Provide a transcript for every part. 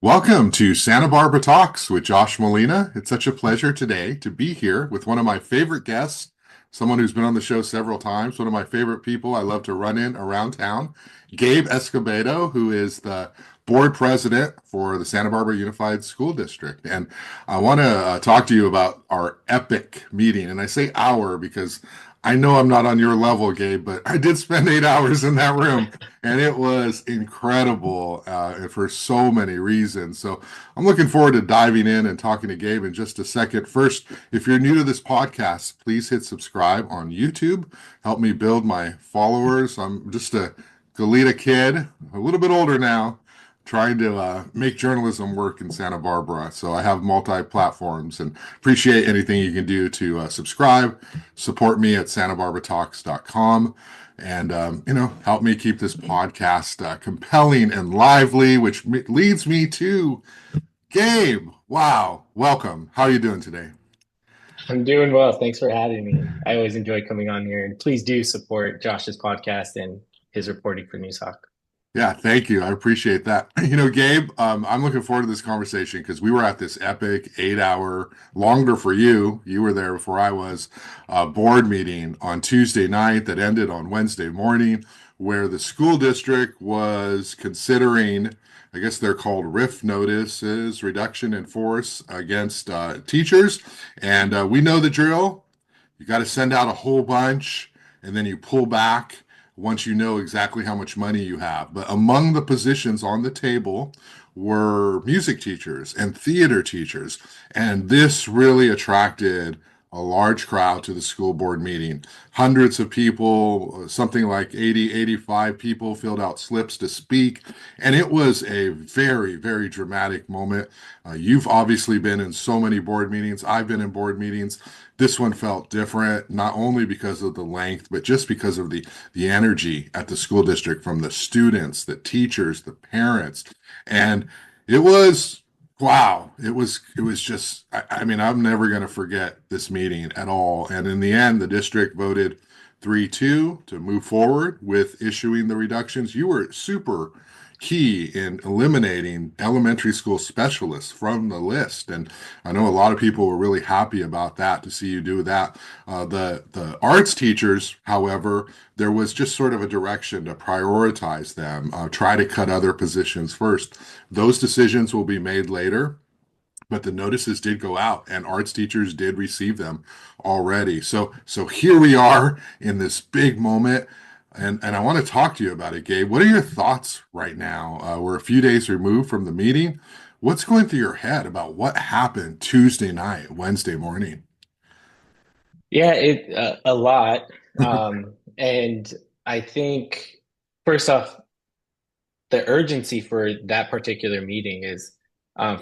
Welcome to Santa Barbara Talks with Josh Molina. It's such a pleasure today to be here with one of my favorite guests, someone who's been on the show several times, one of my favorite people I love to run in around town, Gabe Escobedo, who is the board president for the Santa Barbara Unified School District. And I want to talk to you about our epic meeting. And I say our because I know I'm not on your level, Gabe, but I did spend 8 hours in that room and it was incredible for so many reasons. So I'm looking forward to diving in and talking to Gabe in just a second. First, if you're new to this podcast, please hit subscribe on YouTube. Help me build my followers. I'm just a Goleta kid, a little bit older now, trying to make journalism work in Santa Barbara. So I have multi-platforms and appreciate anything you can do to subscribe, support me at santabarbaratalks.com, and help me keep this podcast compelling and lively, which leads me to Gabe. Wow, welcome. How are you doing today? I'm doing well. Thanks for having me. I always enjoy coming on here, and please do support Josh's podcast and his reporting for Newshawk. Yeah, thank you. I appreciate that. Gabe, I'm looking forward to this conversation because we were at this epic 8 hour, longer for you. You were there before I was, board meeting on Tuesday night that ended on Wednesday morning, where the school district was considering, I guess they're called RIF notices, reduction in force against teachers. And we know the drill. You got to send out a whole bunch and then you pull back once you know exactly how much money you have. But among the positions on the table were music teachers and theater teachers. And this really attracted a large crowd to the school board meeting. Hundreds of people, something like 80, 85 people filled out slips to speak. And it was a very, very dramatic moment. You've obviously been in so many board meetings. I've been in board meetings. This one felt different, not only because of the length, but just because of the energy at the school district from the students, the teachers, the parents. And it was wow. It was just I mean, I'm never going to forget this meeting at all. And in the end, the district voted 3-2 to move forward with issuing the reductions. You were super key in eliminating elementary school specialists from the list. And I know a lot of people were really happy about that to see you do that. The arts teachers, however, there was just sort of a direction to prioritize them, try to cut other positions first. Those decisions will be made later. But the notices did go out and arts teachers did receive them already. So here we are in this big moment. And I want to talk to you about it, Gabe. What are your thoughts right now? We're a few days removed from the meeting. What's going through your head about what happened Tuesday night, Wednesday morning? Yeah, a lot. And I think first off, the urgency for that particular meeting is,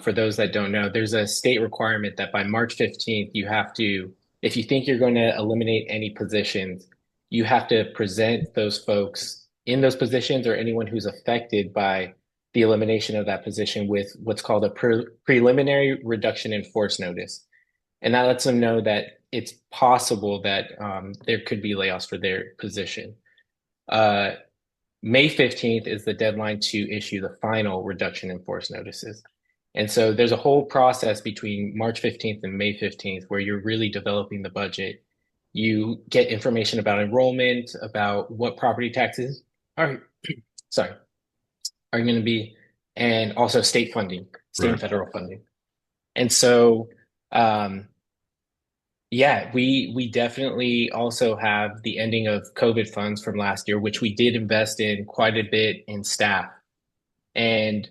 for those that don't know, there's a state requirement that by March 15th, you have to, if you think you're going to eliminate any positions, you have to present those folks in those positions or anyone who's affected by the elimination of that position with what's called a preliminary reduction in force notice. And that lets them know that it's possible that there could be layoffs for their position. Uh, May 15th is the deadline to issue the final reduction in force notices. And so there's a whole process between March 15th and May 15th where you're really developing the budget. You get information about enrollment, about what property taxes are, sorry, are going to be, and also state funding, state and Right. federal funding. And so, um, yeah, we definitely also have the ending of COVID funds from last year, which we did invest in quite a bit in staff. And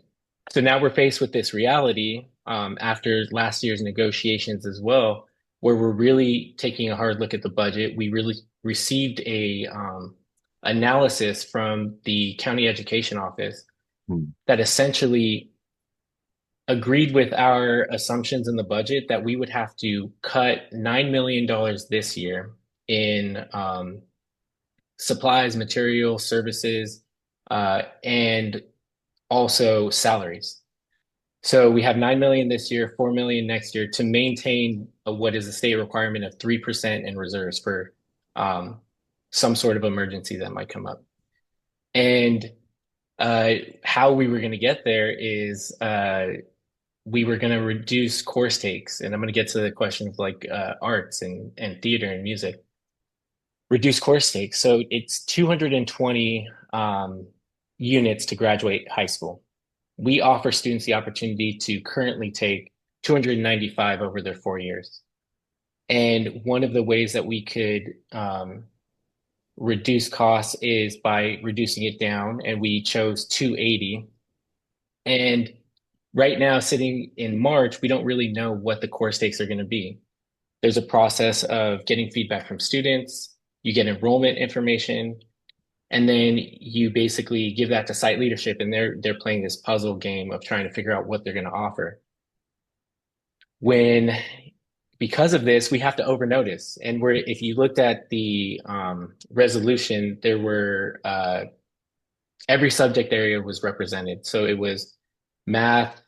so now we're faced with this reality, after last year's negotiations as well, where we're really taking a hard look at the budget. We really received a analysis from the county education office Hmm. that essentially agreed with our assumptions in the budget that we would have to cut $9 million this year in supplies, material, services, and also salaries. So we have 9 million this year, 4 million next year to maintain what is a state requirement of 3% in reserves for um, some sort of emergency that might come up. And How we were going to get there is we were going to reduce course takes, and I'm going to get to the question of like arts and theater and music. Reduce course takes. So it's 220 units to graduate high school. We offer students the opportunity to currently take 295 over their 4 years. And one of the ways that we could reduce costs is by reducing it down, and we chose 280. And right now, sitting in March, we don't really know what the course takes are going to be. There's a process of getting feedback from students, you get enrollment information, and then you basically give that to site leadership, and they're playing this puzzle game of trying to figure out what they're going to offer. When Because of this, we have to overnotice. And we're if you looked at the resolution, there were every subject area was represented. So it was math,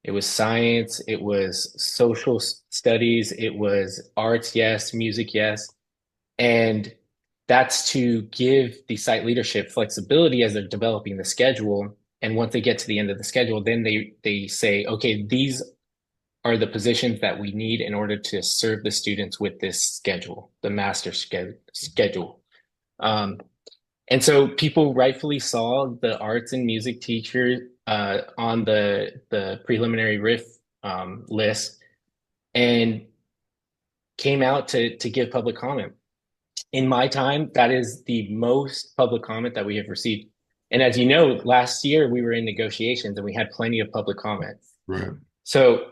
it was science, it was social studies, it was arts, yes, music, yes. And that's to give the site leadership flexibility as they're developing the schedule. And once they get to the end of the schedule, then they say, okay, these are the positions that we need in order to serve the students with this schedule, the master schedule. Um, and so people rightfully saw the arts and music teacher on the preliminary RIF list and came out to give public comment. In my time, that is the most public comment that we have received. And as you know, last year we were in negotiations and we had plenty of public comment. Right. So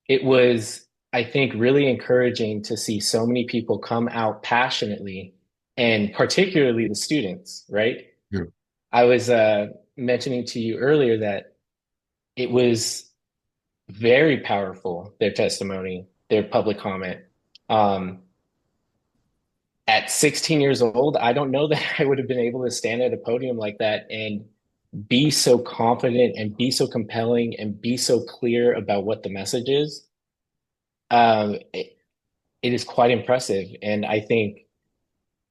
it was, I think, really encouraging to see so many people come out passionately, and particularly the students, right? Yeah. I was mentioning to you earlier that it was very powerful, their testimony, their public comment. Um, at 16 years old, I don't know that I would have been able to stand at a podium like that and be so confident and be so compelling and be so clear about what the message is. It is quite impressive. And I think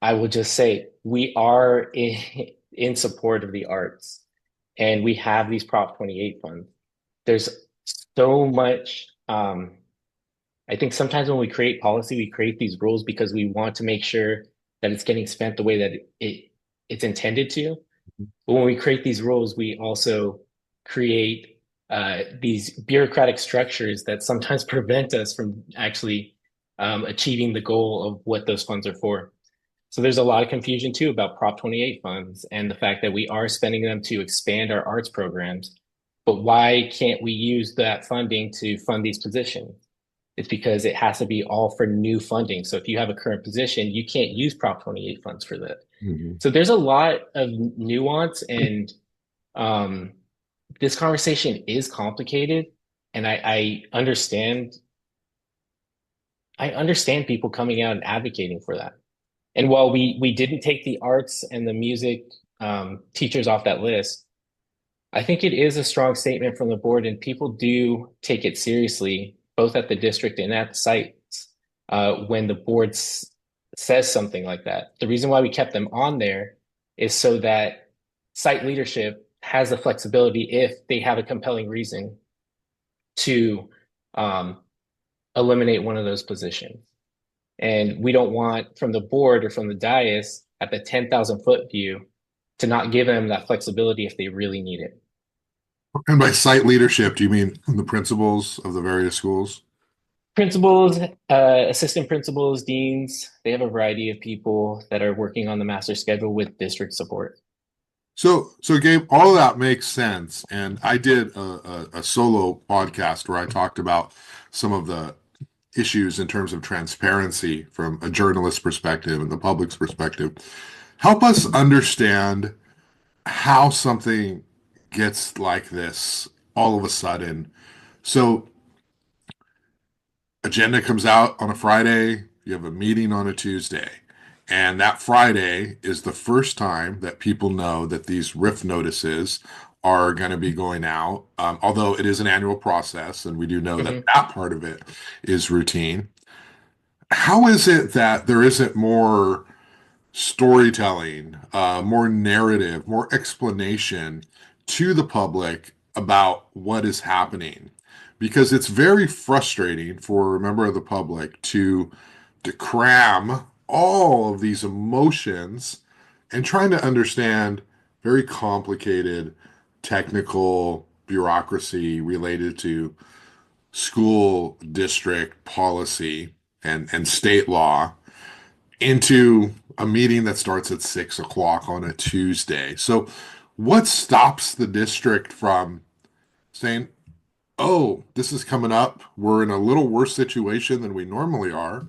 I will just say we are in support of the arts, and we have these Prop 28 funds. There's so much. I think sometimes when we create policy, we create these rules because we want to make sure that it's getting spent the way that it's intended to. But when we create these rules, we also create these bureaucratic structures that sometimes prevent us from actually achieving the goal of what those funds are for. So there's a lot of confusion too about Prop 28 funds and the fact that we are spending them to expand our arts programs. But why can't we use that funding to fund these positions? It's because it has to be all for new funding. So if you have a current position, you can't use Prop 28 funds for that. Mhm. So there's a lot of nuance, and um, this conversation is complicated. And I understand people coming out and advocating for that. And while we didn't take the arts and the music teachers off that list, I think it is a strong statement from the board, and people do take it seriously, both at the district and at the sites, when the board says something like that. The reason why we kept them on there is so that site leadership has the flexibility if they have a compelling reason to um, eliminate one of those positions. And we don't want from the board or from the dais at the 10,000 foot view to not give them that flexibility if they really need it. And by site leadership, do you mean the principals of the various schools? Principals, assistant principals, deans, they have a variety of people that are working on the master schedule with district support. So Gabe, all of that makes sense. And I did a solo podcast where I talked about some of the issues in terms of transparency from a journalist perspective and the public's perspective. Help us understand how something gets like this all of a sudden. So agenda comes out on a Friday, you have a meeting on a Tuesday. And that Friday is the first time that people know that these RIF notices are going to be going out. Although it is an annual process, and we do know that Mhm. that part of it is routine. How is it that there isn't more storytelling, more narrative, more explanation to the public about what is happening. Because it's very frustrating for a member of the public to cram all of these emotions and trying to understand very complicated technical bureaucracy related to school district policy and state law into a meeting that starts at 6 o'clock on a Tuesday. So, what stops the district from saying, oh, this is coming up? We're in a little worse situation than we normally are.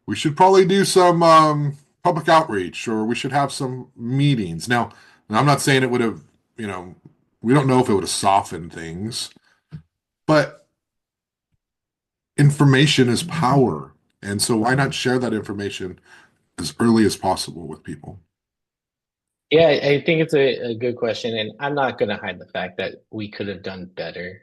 We should probably do some public outreach or we should have some meetings. Now, I'm not saying it would have, you know, we don't know if it would have softened things, but information is power. And so why not share that information as early as possible with people? Yeah, I think it's a good question, and I'm not going to hide the fact that we could have done better.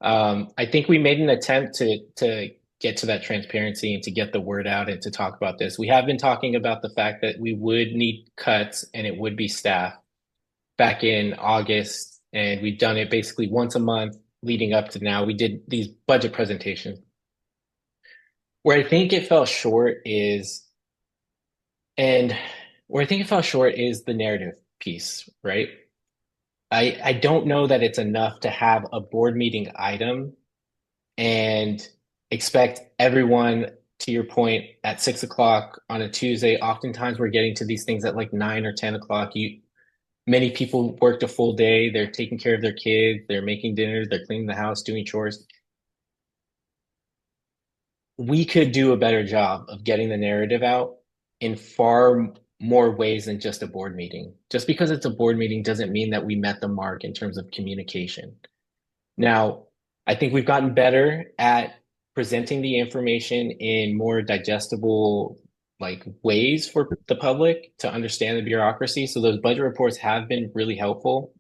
I think we made an attempt to get to that transparency and to get the word out and to talk about this. We have been talking about the fact that we would need cuts and it would be staff back in August, and we've done it basically once a month leading up to now. We did these budget presentations. Where I think it fell short is, and where I think it fell short is the narrative piece, right? I don't know that it's enough to have a board meeting item and expect everyone, to your point, at 6 o'clock on a Tuesday. Oftentimes we're getting to these things at like 9 or 10 o'clock. Many people worked a full day. They're taking care of their kids. They're making dinner. They're cleaning the house, doing chores. We could do a better job of getting the narrative out in far more ways than just a board meeting. Just because it's a board meeting doesn't mean that we met the mark in terms of communication. Now, I think we've gotten better at presenting the information in more digestible ways for the public to understand the bureaucracy. So those budget reports have been really helpful,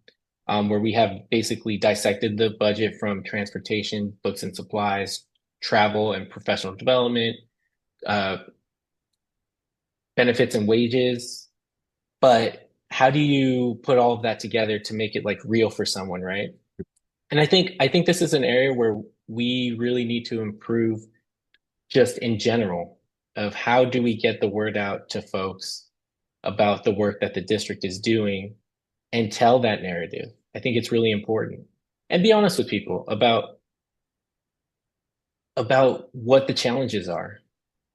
where we have basically dissected the budget from transportation, books and supplies, travel and professional development, uh, benefits and wages. But how do you put all of that together to make it like real for someone, right? And I think this is an area where we really need to improve just in general of how do we get the word out to folks about the work that the district is doing and tell that narrative. I think it's really important. And be honest with people about what the challenges are,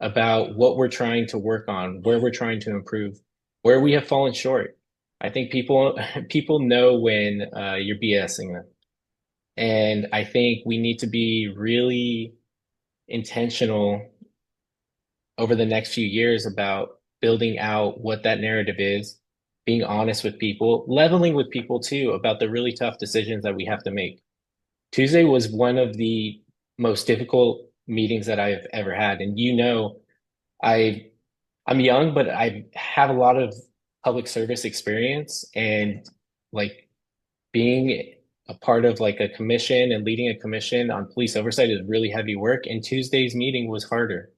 about what we're trying to work on, where we're trying to improve, where we have fallen short. I think people know when you're BSing them. And I think we need to be really intentional over the next few years about building out what that narrative is, being honest with people, leveling with people too about the really tough decisions that we have to make. Tuesday was one of the most difficult meetings that I've ever had. And I I'm young, but I have a lot of public service experience and like being a part of like a commission and leading a commission on police oversight is really heavy work. And Tuesday's meeting was harder.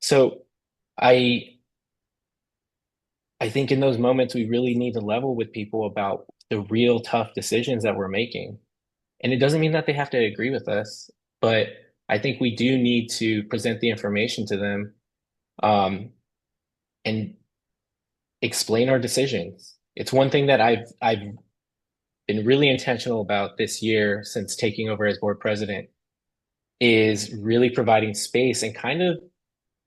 So I I think in those moments we really need to level with people about the real tough decisions that we're making. And it doesn't mean that they have to agree with us, but I think we do need to present the information to them, um, and explain our decisions. It's one thing that I've been really intentional about this year since taking over as board president is really providing space and kind of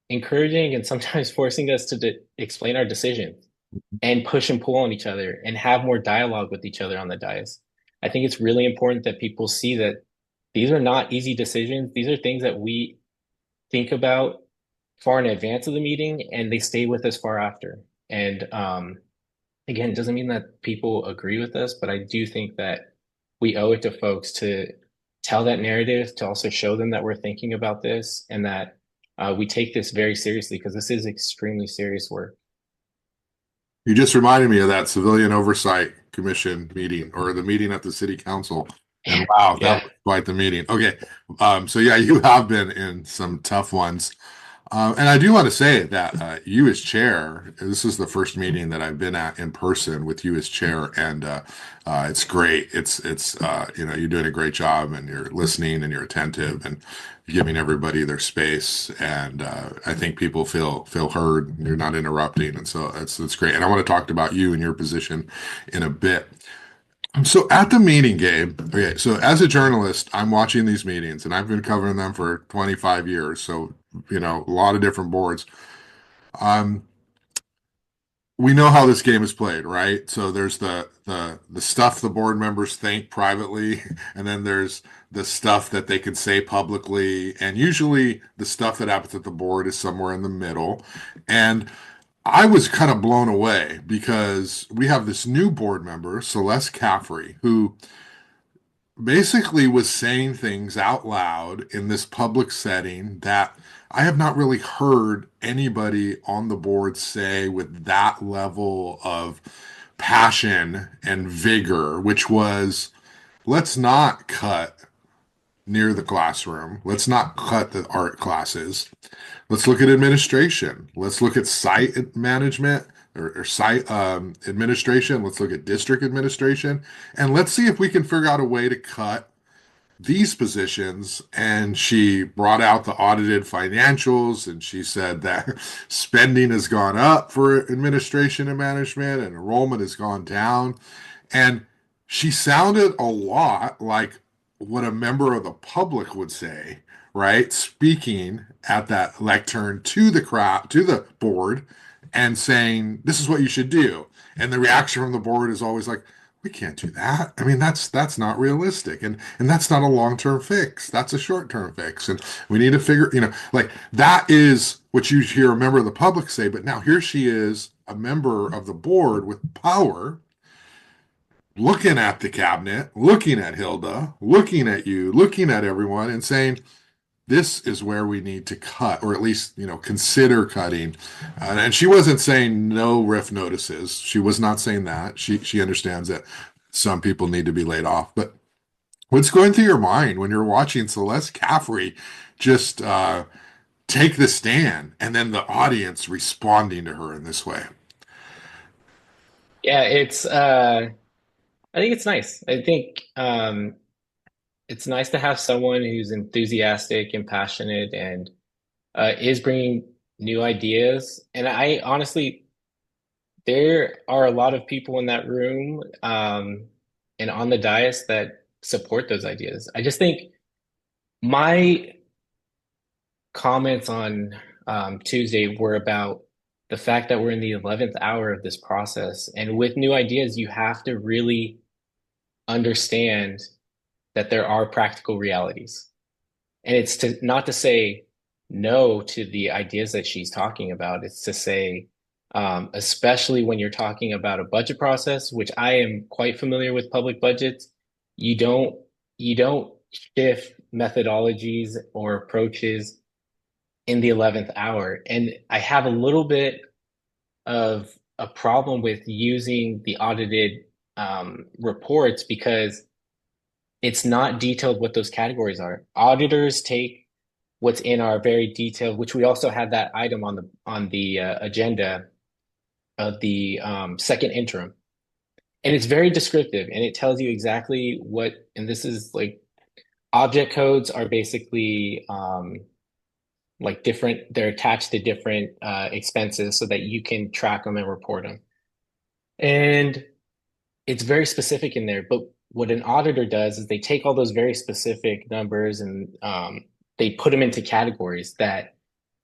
encouraging and sometimes forcing us to explain our decisions and push and pull on each other and have more dialogue with each other on the dais. I think it's really important that people see that these are not easy decisions. These are things that we think about far in advance of the meeting and they stay with us far after. And again, it doesn't mean that people agree with us, but I do think that we owe it to folks to tell that narrative, to also show them that we're thinking about this and that we take this very seriously because this is extremely serious work. You just reminded me of that Civilian Oversight Commission meeting or the meeting at the city council. And wow, that Yeah. was quite the meeting. Okay. So yeah, you have been in some tough ones. And I do want to say that you as chair, this is the first meeting that I've been at in person with you as chair, and it's great. You're doing a great job, and you're listening, and you're attentive, and giving everybody their space. And I think people feel heard. You're not interrupting, and so it's great. And I want to talk about you and your position in a bit. So at the meeting, Gabe, okay, so as a journalist, I'm watching these meetings and I've been covering them for 25 years. So, a lot of different boards. Um, we know how this game is played, right? So there's the stuff the board members think privately, and then there's the stuff that they can say publicly, and usually the stuff that happens at the board is somewhere in the middle. And I was kind of blown away because we have this new board member, Celeste Kafri, who basically was saying things out loud in this public setting that I have not really heard anybody on the board say with that level of passion and vigor, which was, let's not cut near the classroom. Let's not cut the art classes. Let's look at administration. Let's look at site management or site administration. Let's look at district administration. And let's see if we can figure out a way to cut these positions. And she brought out the audited financials and she said that spending has gone up for administration and management and enrollment has gone down. And she sounded a lot like what a member of the public would say, right? Speaking at that lectern to the crowd, to the board, and saying, "This is what you should do." And the reaction from the board is always like, "We can't do that. I mean, that's not realistic, and that's not a long-term fix. That's a short-term fix, and we need to figure, like that is what you hear a member of the public say. But now here she is, a member of the board with power, looking at the cabinet, looking at Hilda, looking at you, looking at everyone, and saying, this is where we need to cut, or at least, consider cutting. And she wasn't saying no riff notices. She was not saying that. She understands that some people need to be laid off. But what's going through your mind when you're watching Celeste Caffrey just take the stand and then the audience responding to her in this way? Yeah, I think it's nice. I think it's nice to have someone who's enthusiastic and passionate and is bringing new ideas. And I honestly, there are a lot of people in that room and on the dais that support those ideas. I just think my comments on Tuesday were about the fact that we're in the 11th hour of this process. And with new ideas, you have to really understand that there are practical realities. And it's to not to say no to the ideas that she's talking about. It's to say, especially when you're talking about a budget process, which I am quite familiar with public budgets, you don't shift methodologies or approaches in the 11th hour. And I have a little bit of a problem with using the audited reports because it's not detailed what those categories are. Auditors take what's in our very detailed, which we also had that item on the agenda of the second interim, and it's very descriptive and it tells you exactly what. And this is like object codes are basically like different. They're attached to different expenses so that you can track them and report them. And it's very specific in there. But what an auditor does is they take all those very specific numbers and they put them into categories that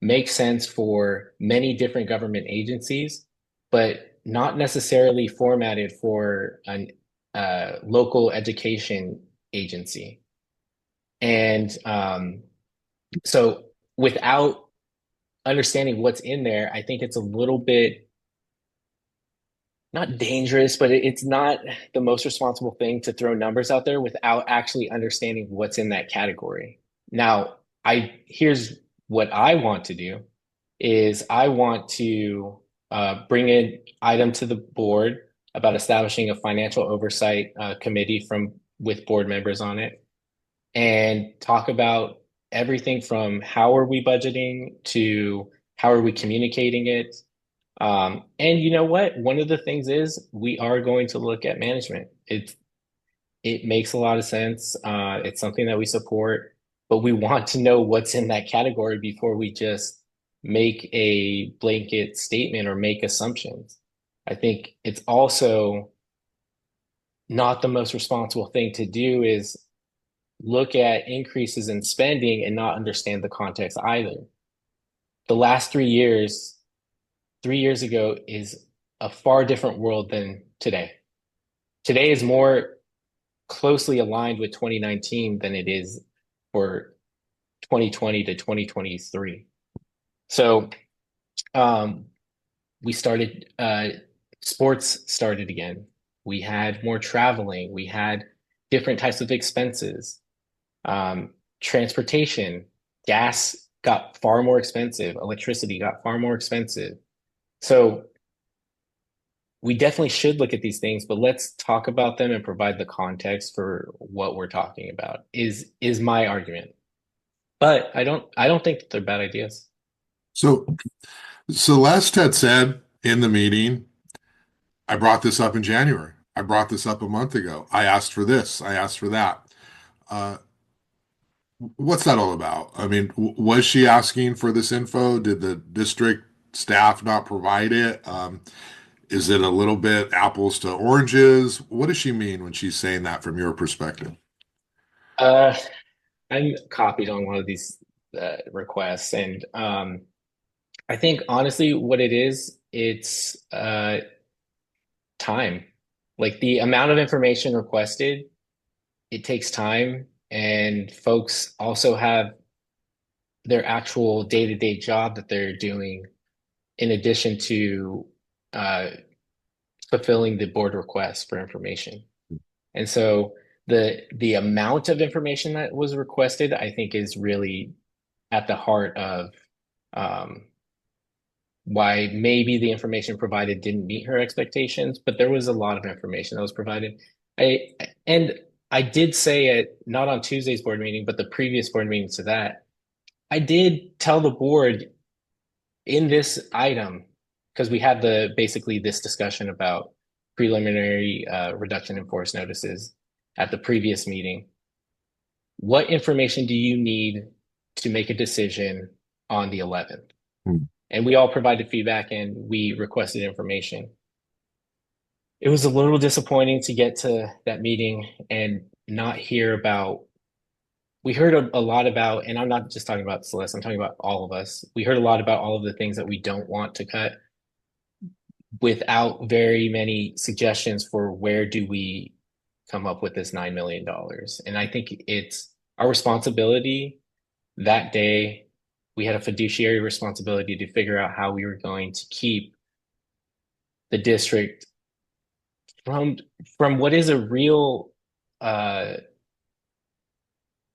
make sense for many different government agencies, but not necessarily formatted for a local education agency. And so without understanding what's in there, I think it's a little bit not dangerous, but it's not the most responsible thing to throw numbers out there without actually understanding what's in that category. Now, I here's what I want to do is I want to bring an item to the board about establishing a financial oversight committee from with board members on it and talk about everything from how are we budgeting to how are we communicating it. And you know what? One of the things is we are going to look at management. It makes a lot of sense. It's something that we support, but we want to know what's in that category before we just make a blanket statement or make assumptions. I think it's also not the most responsible thing to do is look at increases in spending and not understand the context either. The last 3 years, 3 years ago is a far different world than today. Today is more closely aligned with 2019 than it is for 2020 to 2023. So um, we started, sports started again. We had more traveling. We had different types of expenses. Transportation, gas got far more expensive. Electricity got far more expensive. So we definitely should look at these things, but let's talk about them and provide the context for what we're talking about is my argument. But I don't think that they're bad ideas. So Celeste had said in the meeting, I brought this up in January. I brought this up a month ago. I asked for this. I asked for that. Uh, what's that all about? I mean, was she asking for this info? Did the district staff not provide it? Is it a little bit apples to oranges? What does she mean when she's saying that from your perspective? Uh, I'm copied on one of these requests, and I think honestly, what it is, it's time. Like the amount of information requested, it takes time, and folks also have their actual day-to-day job that they're doing in addition to uh, fulfilling the board request for information. And so the amount of information that was requested, I think, is really at the heart of um, why maybe the information provided didn't meet her expectations, but there was a lot of information that was provided. I and I did say it not on Tuesday's board meeting, but the previous board meeting to that. I did tell the board in this item because we had the basically this discussion about preliminary reduction in force notices at the previous meeting. What information do you need to make a decision on the 11th? Hmm. And we all provided feedback and we requested information. It was a little disappointing to get to that meeting and not hear about. We heard a lot about, and I'm not just talking about Celeste, I'm talking about all of us. We heard a lot about all of the things that we don't want to cut without very many suggestions for where do we come up with this $9 million. And I think it's our responsibility that day. We had a fiduciary responsibility to figure out how we were going to keep the district from from what is a real uh,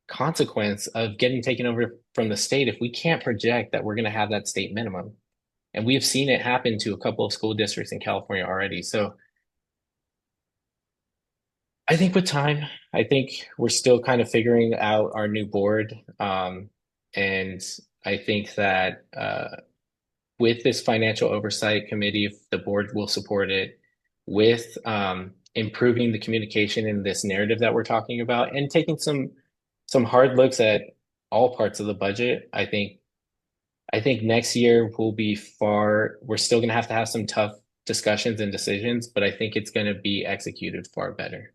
consequence of getting taken over from the state if we can't project that we're going to have that state minimum. And we've seen it happen to a couple of school districts in California already. So I think with time, I think we're still kind of figuring out our new board. And I think that with this financial oversight committee, if the board will support it, with improving the communication in this narrative that we're talking about, and taking some hard looks at all parts of the budget, I think next year will be far. We're still going to have some tough discussions and decisions, but I think it's going to be executed far better.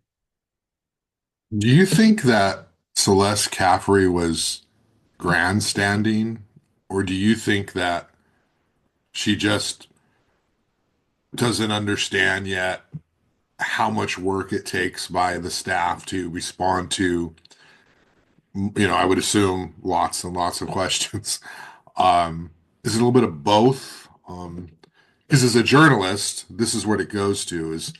Do you think that Celeste Caffrey was grandstanding, or do you think that she just doesn't understand yet how much work it takes by the staff to respond to, I would assume lots and lots of questions? Is it a little bit of both? Because as a journalist, this is what it goes to is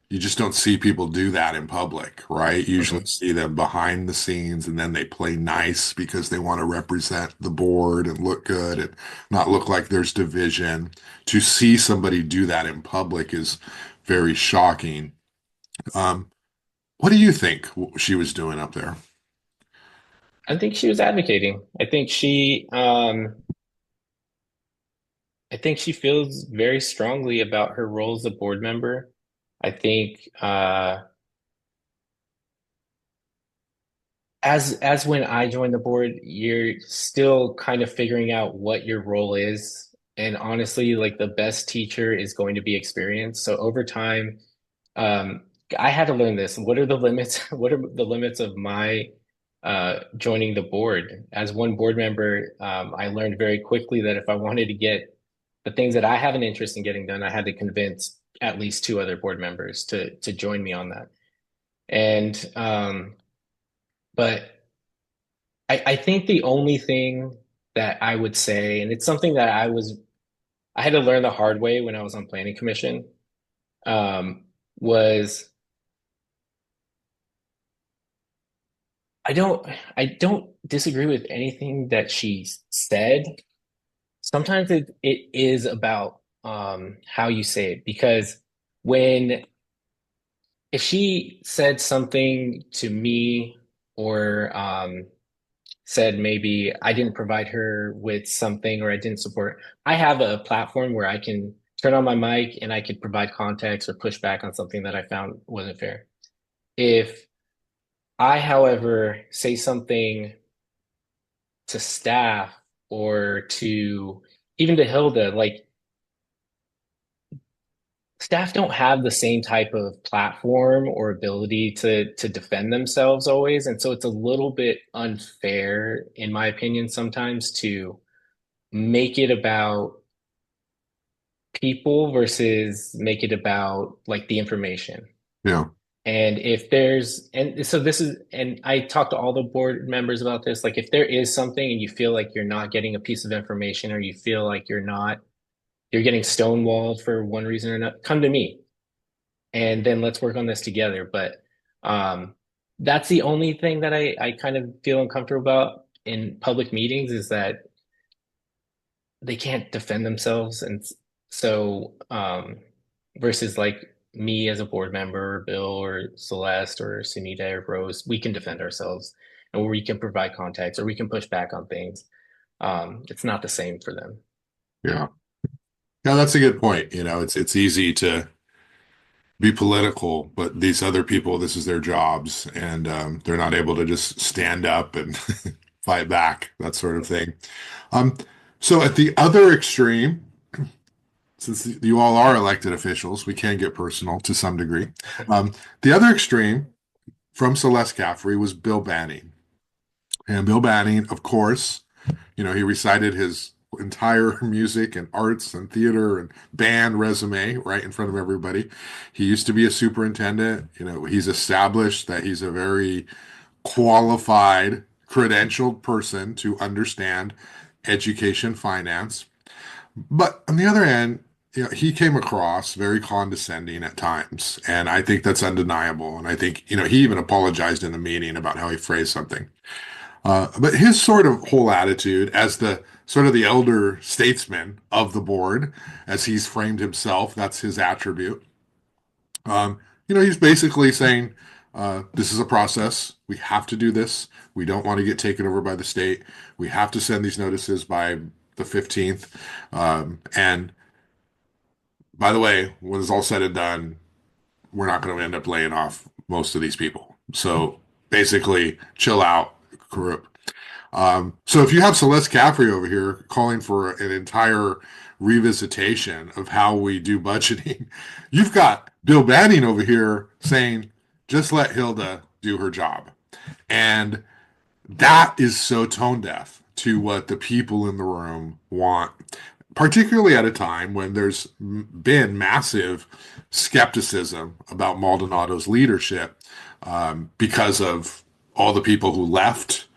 you just don't see people do that in public, right? You usually Mhm. see them behind the scenes and then they play nice because they want to represent the board and look good and not look like there's division. To see somebody do that in public is very shocking. Um, what do you think she was doing up there? I think she was advocating. I think she feels very strongly about her role as a board member. I think as when I joined the board, you're still kind of figuring out what your role is. And honestly, like the best teacher is going to be experience. So over time, um, I had to learn this. What are the limits? What are the limits of my joining the board? As one board member, I learned very quickly that if I wanted to get the things that I have an interest in getting done, I had to convince at least two other board members to join me on that. And but I think the only thing that I would say, and it's something that I had to learn the hard way when I was on planning commission, um, was I don't I don't disagree with anything that she said. Sometimes it is about how you say it because when if she said something to me or said maybe I didn't provide her with something or I didn't support, I have a platform where I can turn on my mic and I could provide context or push back on something that I found wasn't fair. If I, however, say something to staff or to even to Hilda, like staff don't have the same type of platform or ability to defend themselves always. And so it's a little bit unfair, in my opinion, sometimes to make it about people versus make it about like the information. Yeah. And if there's, and so this is, and I talk to all the board members about this, like if there is something and you feel like you're not getting a piece of information or you feel like you're getting stonewalled for one reason or another, come to me and then let's work on this together. But um, that's the only thing that I kind of feel uncomfortable about in public meetings is that they can't defend themselves. And so, versus like me as a board member, or Bill or Celeste or Sunita or Rose, we can defend ourselves and we can provide context or we can push back on things. It's not the same for them. Yeah. Yeah, that's a good point. You know, it's easy to be political, but these other people, this is their jobs, and they're not able to just stand up and fight back, that sort of thing. Um, so at the other extreme, since you all are elected officials, we can get personal to some degree. The other extreme from Celeste Caffrey was Bill Banning. And Bill Banning, of course, you know, he recited his entire music and arts and theater and band resume right in front of everybody. He used to be a superintendent. You know, he's established that he's a very qualified, credentialed person to understand education finance. But on the other end, you know, he came across very condescending at times, and I think that's undeniable. And I think, you know, he even apologized in the meeting about how he phrased something. But his sort of whole attitude as the sort of the elder statesman of the board, as he's framed himself, that's his attribute. You know, he's basically saying, this is a process. We have to do this. We don't want to get taken over by the state. We have to send these notices by the 15th. And by the way, when it's all said and done, we're not going to end up laying off most of these people. So basically, chill out, group. So if you have Celeste Caffrey over here calling for an entire revisitation of how we do budgeting, you've got Bill Banning over here saying, just let Hilda do her job. And that is so tone deaf to what the people in the room want, particularly at a time when there's been massive skepticism about Maldonado's leadership because of all the people who left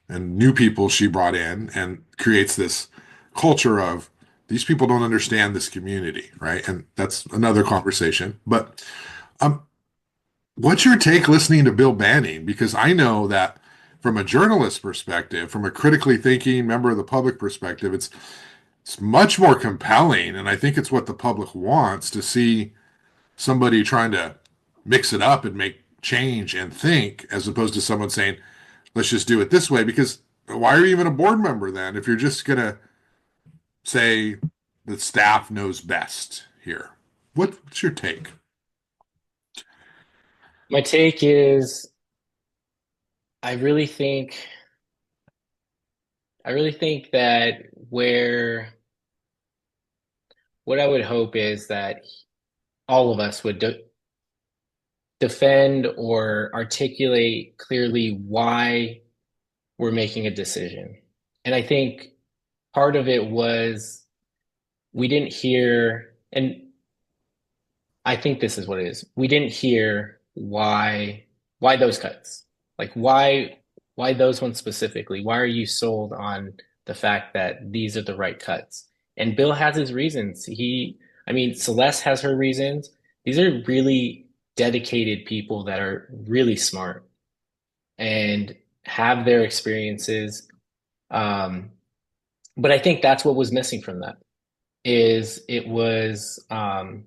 and new people she brought in and creates this culture of these people don't understand this community, right? And that's another conversation. But um, what's your take listening to Bill Banning? Because I know that from a journalist perspective, from a critically thinking member of the public perspective, it's much more compelling, and I think it's what the public wants to see somebody trying to mix it up and make change and think, as opposed to someone saying, let's just do it this way, because why are you even a board member then if you're just going to say the staff knows best here? What's your take? My take is I really think I really think that where what I would hope is that all of us would defend or articulate clearly why we're making a decision. And I think part of it was we didn't hear, and I think this is what it is. We didn't hear why those cuts? Like why those ones specifically? Why are you sold on the fact that these are the right cuts? And Bill has his reasons. I mean, Celeste has her reasons. These are really dedicated people that are really smart and have their experiences. Um, but I think that's what was missing from that is it was an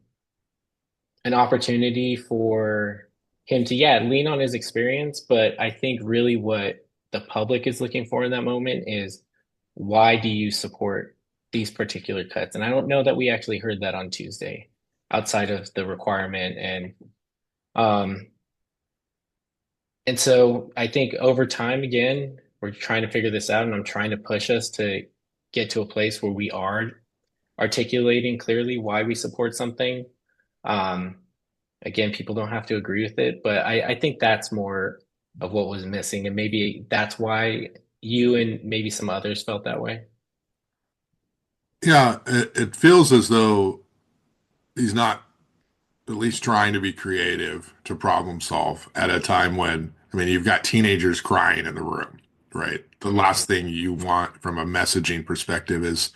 opportunity for him to, yeah, lean on his experience. But I think really what the public is looking for in that moment is why do you support these particular cuts? And I don't know that we actually heard that on Tuesday outside of the requirement. Um, and so I think over time, again, we're trying to figure this out, and I'm trying to push us to get to a place where we are articulating clearly why we support something. Um, Again, people don't have to agree with it, but I think that's more of what was missing, and maybe that's why you and maybe some others felt that way. Yeah, it feels as though he's not at least trying to be creative to problem solve at a time when, I mean, you've got teenagers crying in the room, right? The Mhm. last thing you want from a messaging perspective is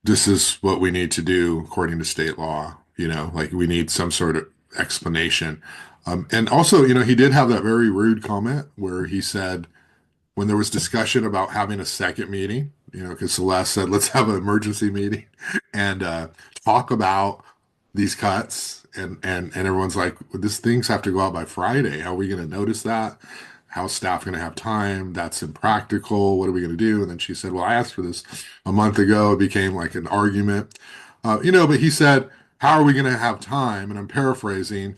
this is what we need to do according to state law. Like we need some sort of explanation. And also, he did have that very rude comment where he said, when there was discussion about having a second meeting, because Celeste said, let's have an emergency meeting and talk about these cuts. And everyone's like, well, these things have to go out by Friday. How are we going to notice that? How's staff going to have time? That's impractical. What are we going to do? And then she said, well, I asked for this a month ago. It became like an argument. But he said, how are we going to have time? And I'm paraphrasing,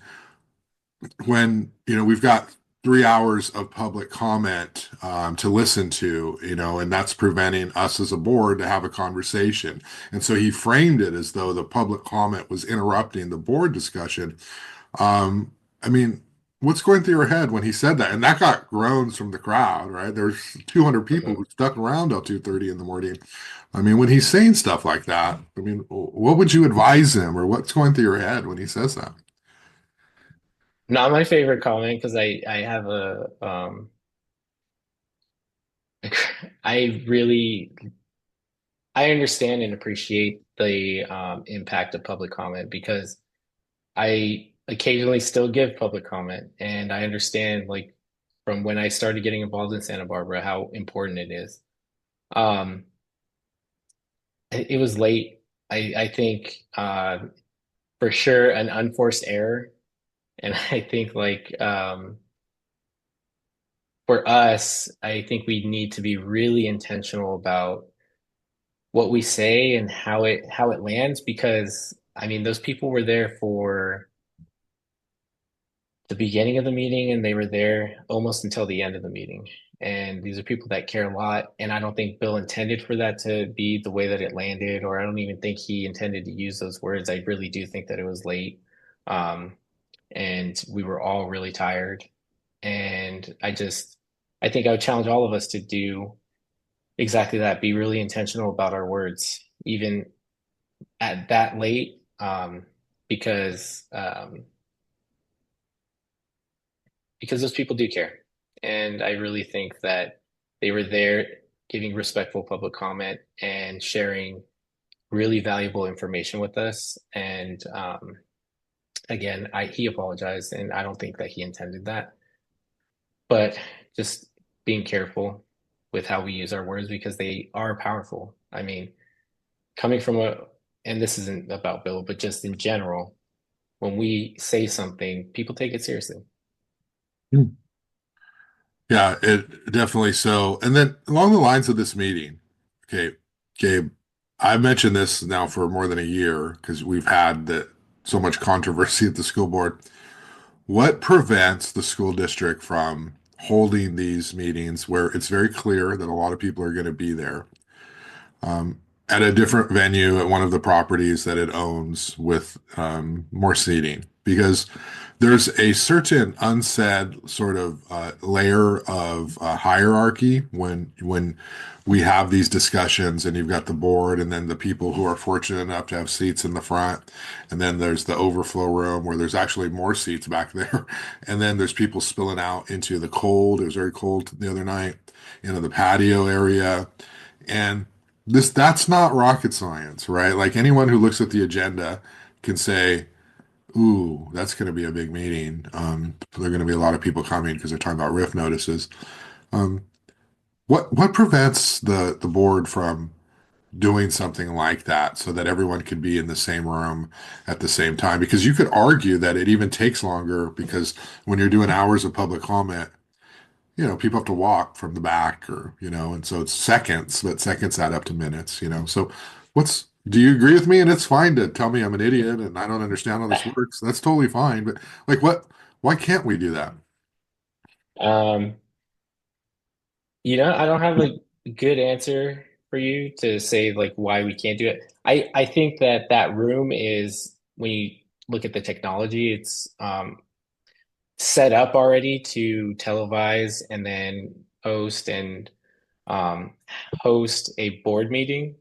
when we've got 3 hours of public comment to listen to, and that's preventing us as a board to have a conversation. And so he framed it as though the public comment was interrupting the board discussion. I mean, what's going through your head when he said that? And that got groans from the crowd, right? There's 200 people Mhm. who stuck around till 2:30 in the morning. I mean, when he's saying stuff like that, I mean, what would you advise him, or what's going through your head when he says that? Not my favorite comment because I have a I really I understand and appreciate the impact of public comment because I occasionally still give public comment, and I understand like from when I started getting involved in Santa Barbara how important it is. Um, it was late. I think for sure an unforced error, and I think like for us, I think we need to be really intentional about what we say and how it lands because I mean those people were there for the beginning of the meeting and they were there almost until the end of the meeting. And these are people that care a lot. And I don't think Bill intended for that to be the way that it landed, or I don't even think he intended to use those words. I really do think that it was late. Um, and we were all really tired. And I think I would challenge all of us to do exactly that, be really intentional about our words, even at that late, because those people do care. And I really think that they were there giving respectful public comment and sharing really valuable information with us. And again, he apologized, and I don't think that he intended that. But just being careful with how we use our words because they are powerful. I mean, coming from and this isn't about Bill, but just in general, when we say something, people take it seriously. Yeah, it definitely so. And then along the lines of this meeting, okay, Gabe, I've mentioned this now for more than a year because we've had so much controversy at the school board. What prevents the school district from holding these meetings where it's very clear that a lot of people are going to be there, at a different venue at one of the properties that it owns with more seating? Because there's a certain unsaid sort of layer of hierarchy when we have these discussions, and you've got the board and then the people who are fortunate enough to have seats in the front, and then there's the overflow room where there's actually more seats back there, and then there's people spilling out into the cold. It was very cold the other night, the patio area. And that's not rocket science, right? Like anyone who looks at the agenda can say, "Ooh, that's going to be a big meeting. There are going to be a lot of people coming because they're talking about RIF notices." Um, what prevents the board from doing something like that so that everyone could be in the same room at the same time? Because you could argue that it even takes longer because when you're doing hours of public comment, people have to walk from the back, and so it's seconds, but seconds add up to minutes, So do you agree with me? And it's fine to tell me I'm an idiot and I don't understand how this works. That's totally fine. But like, why can't we do that? Um, I don't have a good answer for you to say like why we can't do it. I think that that room is when you look at the technology, it's set up already to televise and then host and um, host a board meeting.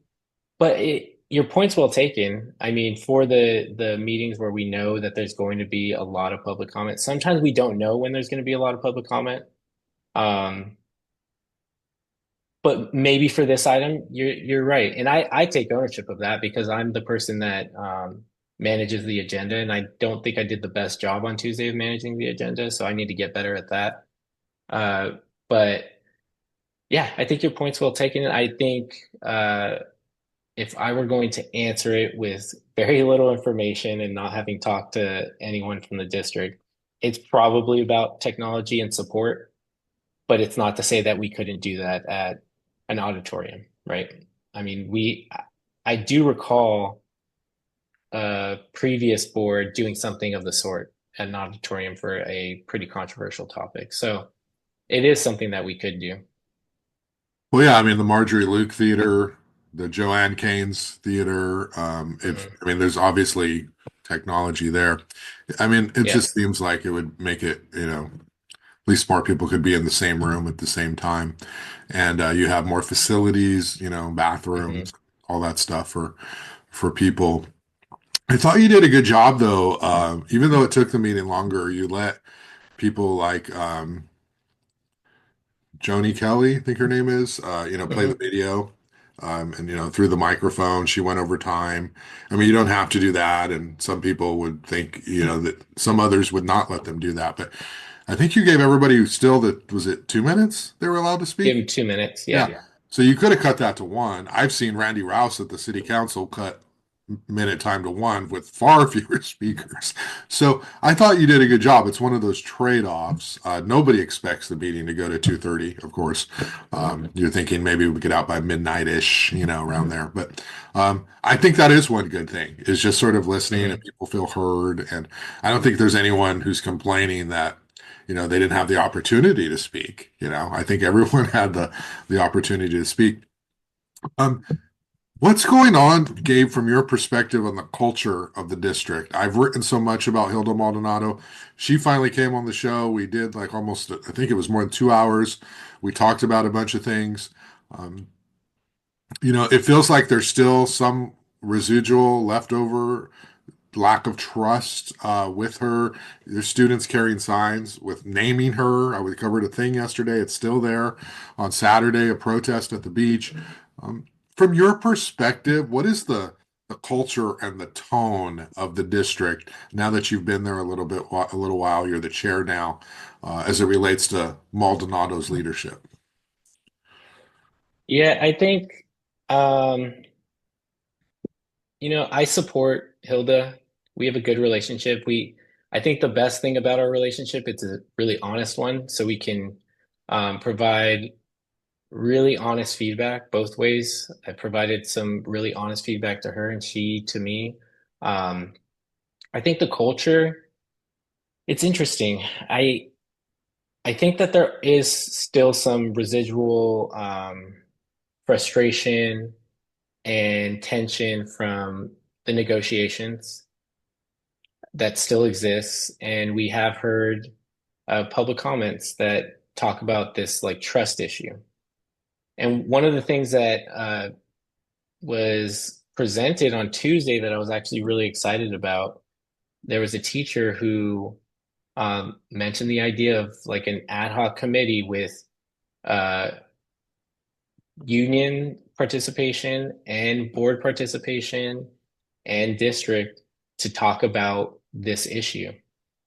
But your point's well taken. I mean, for the meetings where we know that there's going to be a lot of public comment, sometimes we don't know when there's going to be a lot of public comment. Um, but maybe for this item, you're right, and I take ownership of that because I'm the person that manages the agenda, and I don't think I did the best job on Tuesday of managing the agenda, so I need to get better at that. Uh, but yeah, I think your point's well taken. I think if I were going to answer it with very little information and not having talked to anyone from the district, it's probably about technology and support, but it's not to say that we couldn't do that at an auditorium, right? I mean, I do recall a previous board doing something of the sort at an auditorium for a pretty controversial topic. So it is something that we could do. Well, yeah, I mean, the Marjorie Luke Theater, the Joanne Keynes Theater. Mhm. I mean, there's obviously technology there. I mean, it just Yes. seems like it would make it, at least more people could be in the same room at the same time. And you have more facilities, Hmm. bathrooms, all that stuff for people. I thought you did a good job though. Even though it took the meeting longer, you let people like Joni Kelly, I think her name is, play the Hmm. video. And through the microphone, she went over time. I mean, you don't have to do that, and some people would think, that some others would not let them do that. But I think you gave everybody still that was it 2 minutes they were allowed to Give speak. him 2 minutes. Yeah. Yeah. So you could have cut that to one. I've seen Randy Rouse at the city council cut minute time to one with far fewer speakers. So I thought you did a good job. It's one of those trade-offs. Nobody expects the meeting to go to 2:30, of course. You're thinking maybe we get out by midnight-ish, around there. But I think that is one good thing, is just sort of listening and Hmm. people feel heard. And I don't think there's anyone who's complaining that they didn't have the opportunity to speak. I think everyone had the opportunity to speak. Um, what's going on, Gabe, from your perspective on the culture of the district? I've written so much about Hilda Maldonado. She finally came on the show. We did like almost, I think it was more than 2 hours. We talked about a bunch of things. Um, it feels like there's still some residual leftover lack of trust with her. There's students carrying signs with naming her. We covered a thing yesterday. It's still there. On Saturday, a protest at the beach. Um, from your perspective, what is the culture and the tone of the district now that you've been there a little while? You're the chair now, as it relates to Maldonado's leadership. Yeah, I think um, I support Hilda. We have a good relationship. I think the best thing about our relationship, it's a really honest one, so we can provide really honest feedback both ways. I provided some really honest feedback to her and she to me. Um, I think the culture, it's interesting. I think that there is still some residual frustration and tension from the negotiations that still exists, and we have heard public comments that talk about this like trust issue. And one of the things that was presented on Tuesday that I was actually really excited about, there was a teacher who mentioned the idea of like an ad hoc committee with uh, union participation and board participation and district to talk about this issue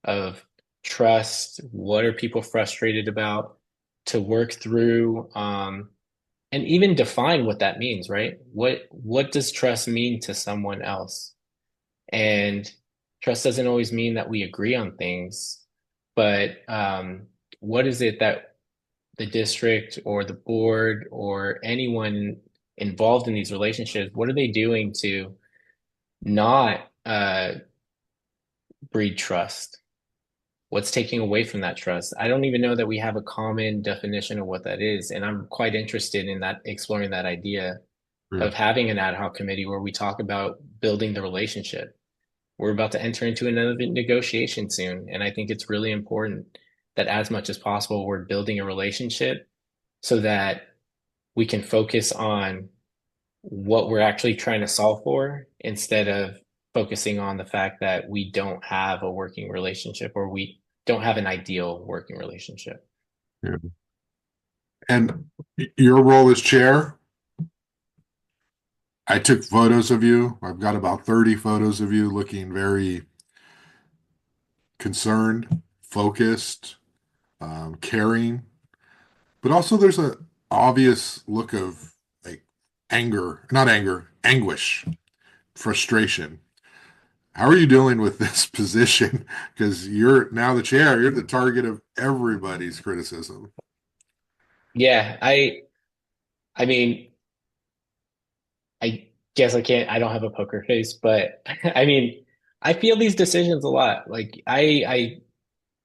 of trust. What are people frustrated about? To work through and even define what that means, right? What does trust mean to someone else? And trust doesn't always mean that we agree on things, but what is it that the district or the board or anyone involved in these relationships, what are they doing to not breed trust? What's taking away from that trust? I don't even know that we have a common definition of what that is. And I'm quite interested in that, exploring that idea Yeah. of having an ad hoc committee where we talk about building the relationship. We're about to enter into another negotiation soon. And I think it's really important that as much as possible, we're building a relationship so that we can focus on what we're actually trying to solve for instead of focusing on the fact that we don't have a working relationship or we don't have an ideal working relationship. Yeah. And your role as chair, I took photos of you. I've got about 30 photos of you looking very concerned, focused, caring, but also there's a obvious look of like anger, not anger, anguish, frustration. How are you dealing with this position? Because you're now the chair, you're the target of everybody's criticism. Yeah, I mean, I guess I don't have a poker face, but I mean, I feel these decisions a lot. Like I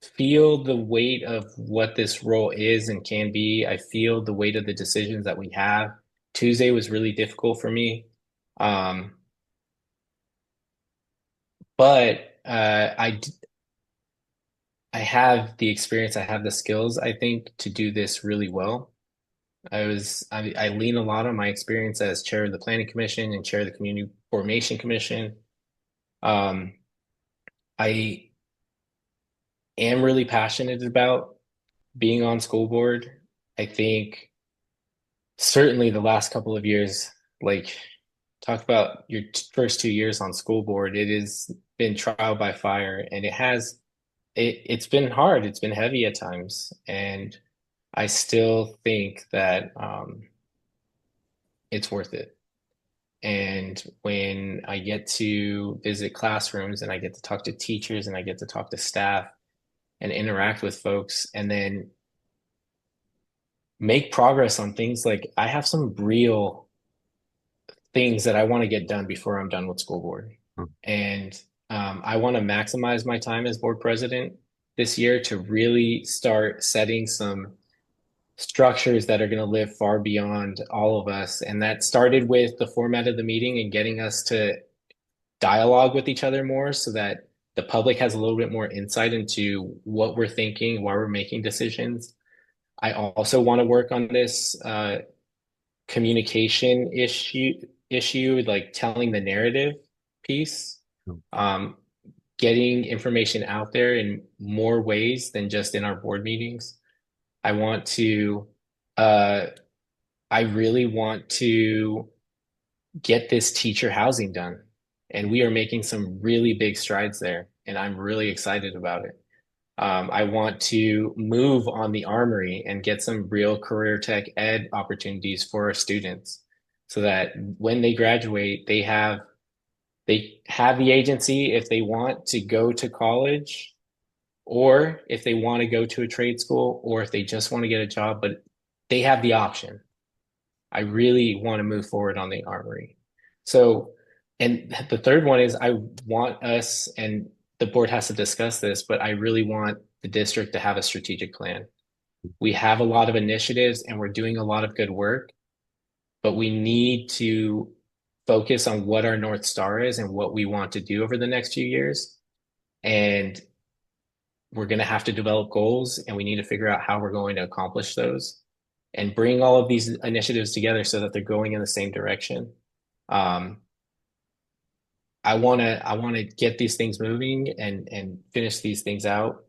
feel the weight of what this role is and can be. I feel the weight of the decisions that we have. Tuesday was really difficult for me. Um, but I have the experience, I have the skills, I think, to do this really well. I lean a lot on my experience as chair of the planning commission and chair of the community formation commission. Um, I am really passionate about being on school board. I think certainly the last couple of years, like talk about your first 2 years on school board, it has been trial by fire and it's been hard. It's been heavy at times. And I still think that it's worth it. And when I get to visit classrooms and I get to talk to teachers and I get to talk to staff and interact with folks and then make progress on things, like I have some real things that I want to get done before I'm done with school board. And I want to maximize my time as board president this year to really start setting some structures that are going to live far beyond all of us. And that started with the format of the meeting and getting us to dialogue with each other more so that the public has a little bit more insight into what we're thinking, why we're making decisions. I also want to work on this communication issue, like telling the narrative piece, um, getting information out there in more ways than just in our board meetings. I want to, uh, I really want to get this teacher housing done. And we are making some really big strides there. And I'm really excited about it. I want to move on the Armory and get some real career tech ed opportunities for our students so that when they graduate, they have the agency if they want to go to college or if they want to go to a trade school, or if they just want to get a job, but they have the option. I really want to move forward on the armory. So, and the third one is I want us, and the board has to discuss this, but I really want the district to have a strategic plan. We have a lot of initiatives and we're doing a lot of good work, but we need to focus on what our North Star is and what we want to do over the next few years. And we're going to have to develop goals and we need to figure out how we're going to accomplish those and bring all of these initiatives together so that they're going in the same direction. Um, I want to get these things moving and finish these things out,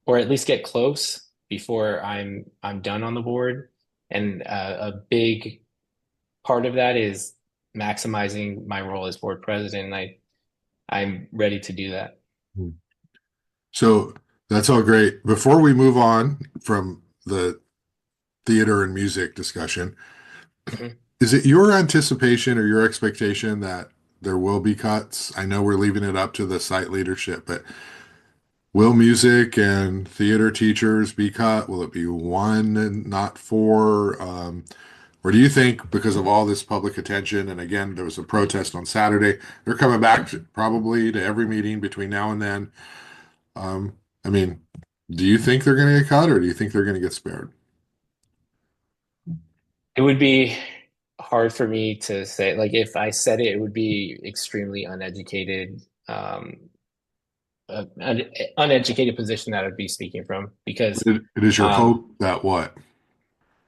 or at least get close before I'm done on the board. And a big part of that is maximizing my role as board president. And I'm ready to do that. So that's all great. Before we move on from the theater and music discussion, Mhm. is it your anticipation or your expectation that there will be cuts? I know we're leaving it up to the site leadership, but will music and theater teachers be cut? Will it be one and not four? Or do you think because of all this public attention, and again, there was a protest on Saturday, they're coming back probably to every meeting between now and then? I mean, do you think they're going to get cut or do you think they're going to get spared? It would be hard for me to say, like, if I said it, it would be extremely uneducated, uneducated position that I'd be speaking from because It is your um, hope that what?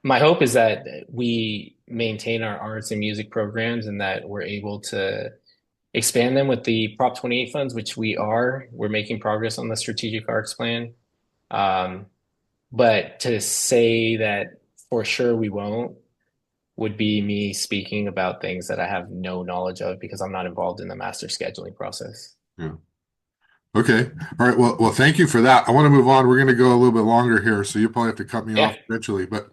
my hope is that we maintain our arts and music programs and that we're able to expand them with the Prop 28 funds, which we are. We're making progress on the strategic arts plan. Um, but to say that for sure we won't would be me speaking about things that I have no knowledge of because I'm not involved in the master scheduling process. Yeah. Okay. All right. Well, thank you for that. I want to move on. We're going to go a little bit longer here, so you'll probably have to cut me Yeah. off eventually. But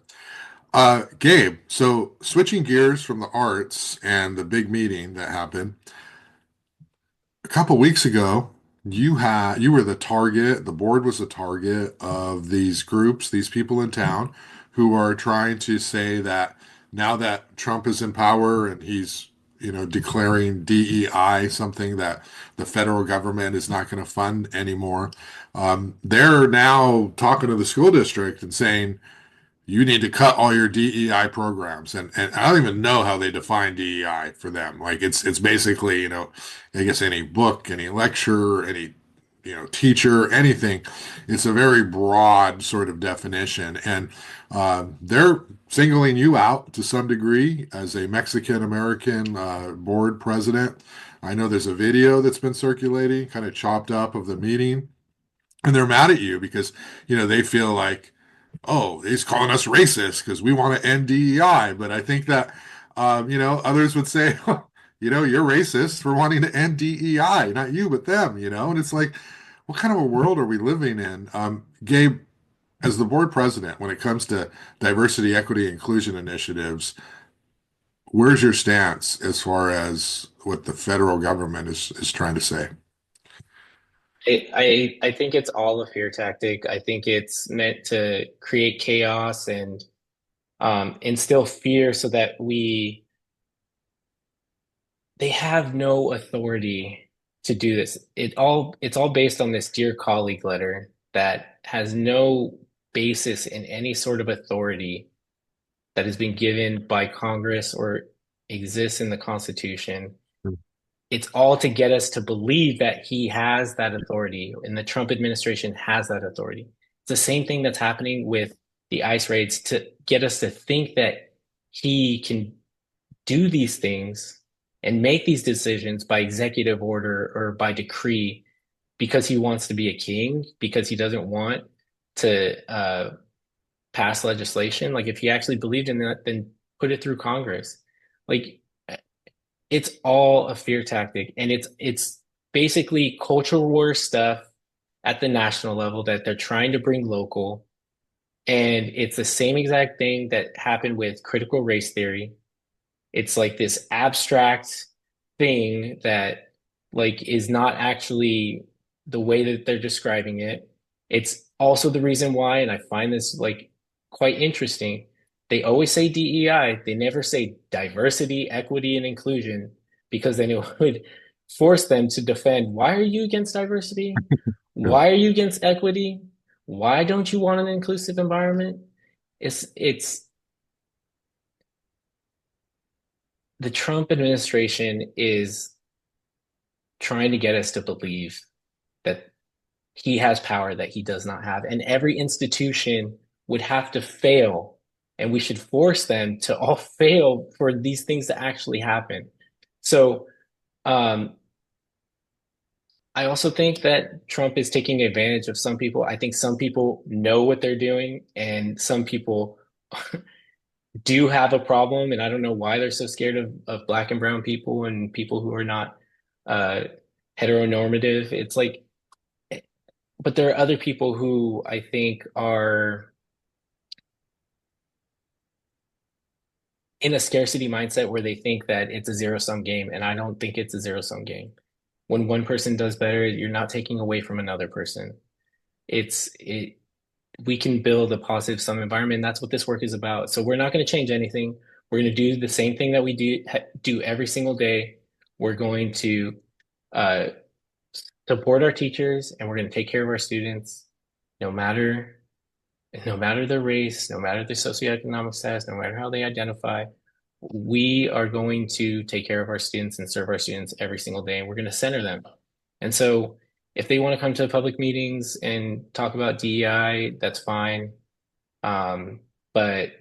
Gabe, so switching gears from the arts and the big meeting that happened a couple weeks ago, you were the target, the board was the target of these groups, these people in town who are trying to say that now that Trump is in power and he's, declaring DEI something that the federal government is not going to fund anymore. They're now talking to the school district and saying, you need to cut all your DEI programs. And I don't even know how they define DEI for them. Like it's basically, I guess any book, any lecture, any, teacher, anything. It's a very broad sort of definition. And they're singling you out to some degree as a Mexican American board president. I know there's a video that's been circulating, kind of chopped up of the meeting, and they're mad at you because, they feel like, oh, he's calling us racist because we want to end DEI. But I think that, others would say, you're racist for wanting to end DEI, not you, but them, and it's like, what kind of a world are we living in? Gabe, as the board president, when it comes to diversity, equity, inclusion initiatives, where's your stance as far as what the federal government is trying to say? I think it's all a fear tactic. I think it's meant to create chaos and instill fear so that they have no authority to do this. It's all based on this dear colleague letter that has no basis in any sort of authority that has been given by Congress or exists in the Constitution. It's all to get us to believe that he has that authority and the Trump administration has that authority. It's the same thing that's happening with the ICE raids to get us to think that he can do these things and make these decisions by executive order or by decree because he wants to be a king, because he doesn't want to pass legislation. Like if he actually believed in that, then put it through Congress. Like it's all a fear tactic, and it's basically cultural war stuff at the national level that they're trying to bring local. And it's the same exact thing that happened with critical race theory. It's like this abstract thing that like is not actually the way that they're describing it. It's also the reason why, and I find this like quite interesting. They always say DEI, they never say diversity, equity, and inclusion because then it would force them to defend why are you against diversity? Yeah. Why are you against equity? Why don't you want an inclusive environment? It's the Trump administration is trying to get us to believe that he has power that he does not have. And every institution would have to fail. And we should force them to all fail for these things to actually happen. So um, I also think that Trump is taking advantage of some people. I think some people know what they're doing, and some people do have a problem. And I don't know why they're so scared of black and brown people and people who are not uh, heteronormative. It's like, but there are other people who I think are in a scarcity mindset where they think that it's a zero-sum game, and I don't think it's a zero-sum game. When one person does better, you're not taking away from another person. It we can build a positive sum environment. And that's what this work is about. So we're not going to change anything. We're going to do the same thing that we do every single day. We're going to uh, support our teachers, and we're going to take care of our students, no matter no matter their race, no matter their socioeconomic status, no matter how they identify, we are going to take care of our students and serve our students every single day, and we're going to center them. And so, if they want to come to public meetings and talk about DEI, that's fine. But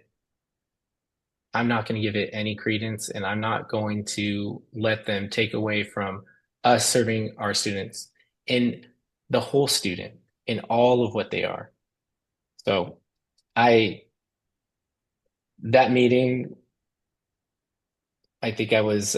I'm not going to give it any credence, and I'm not going to let them take away from us serving our students in the whole student, in all of what they are. So, I that meeting, I think I was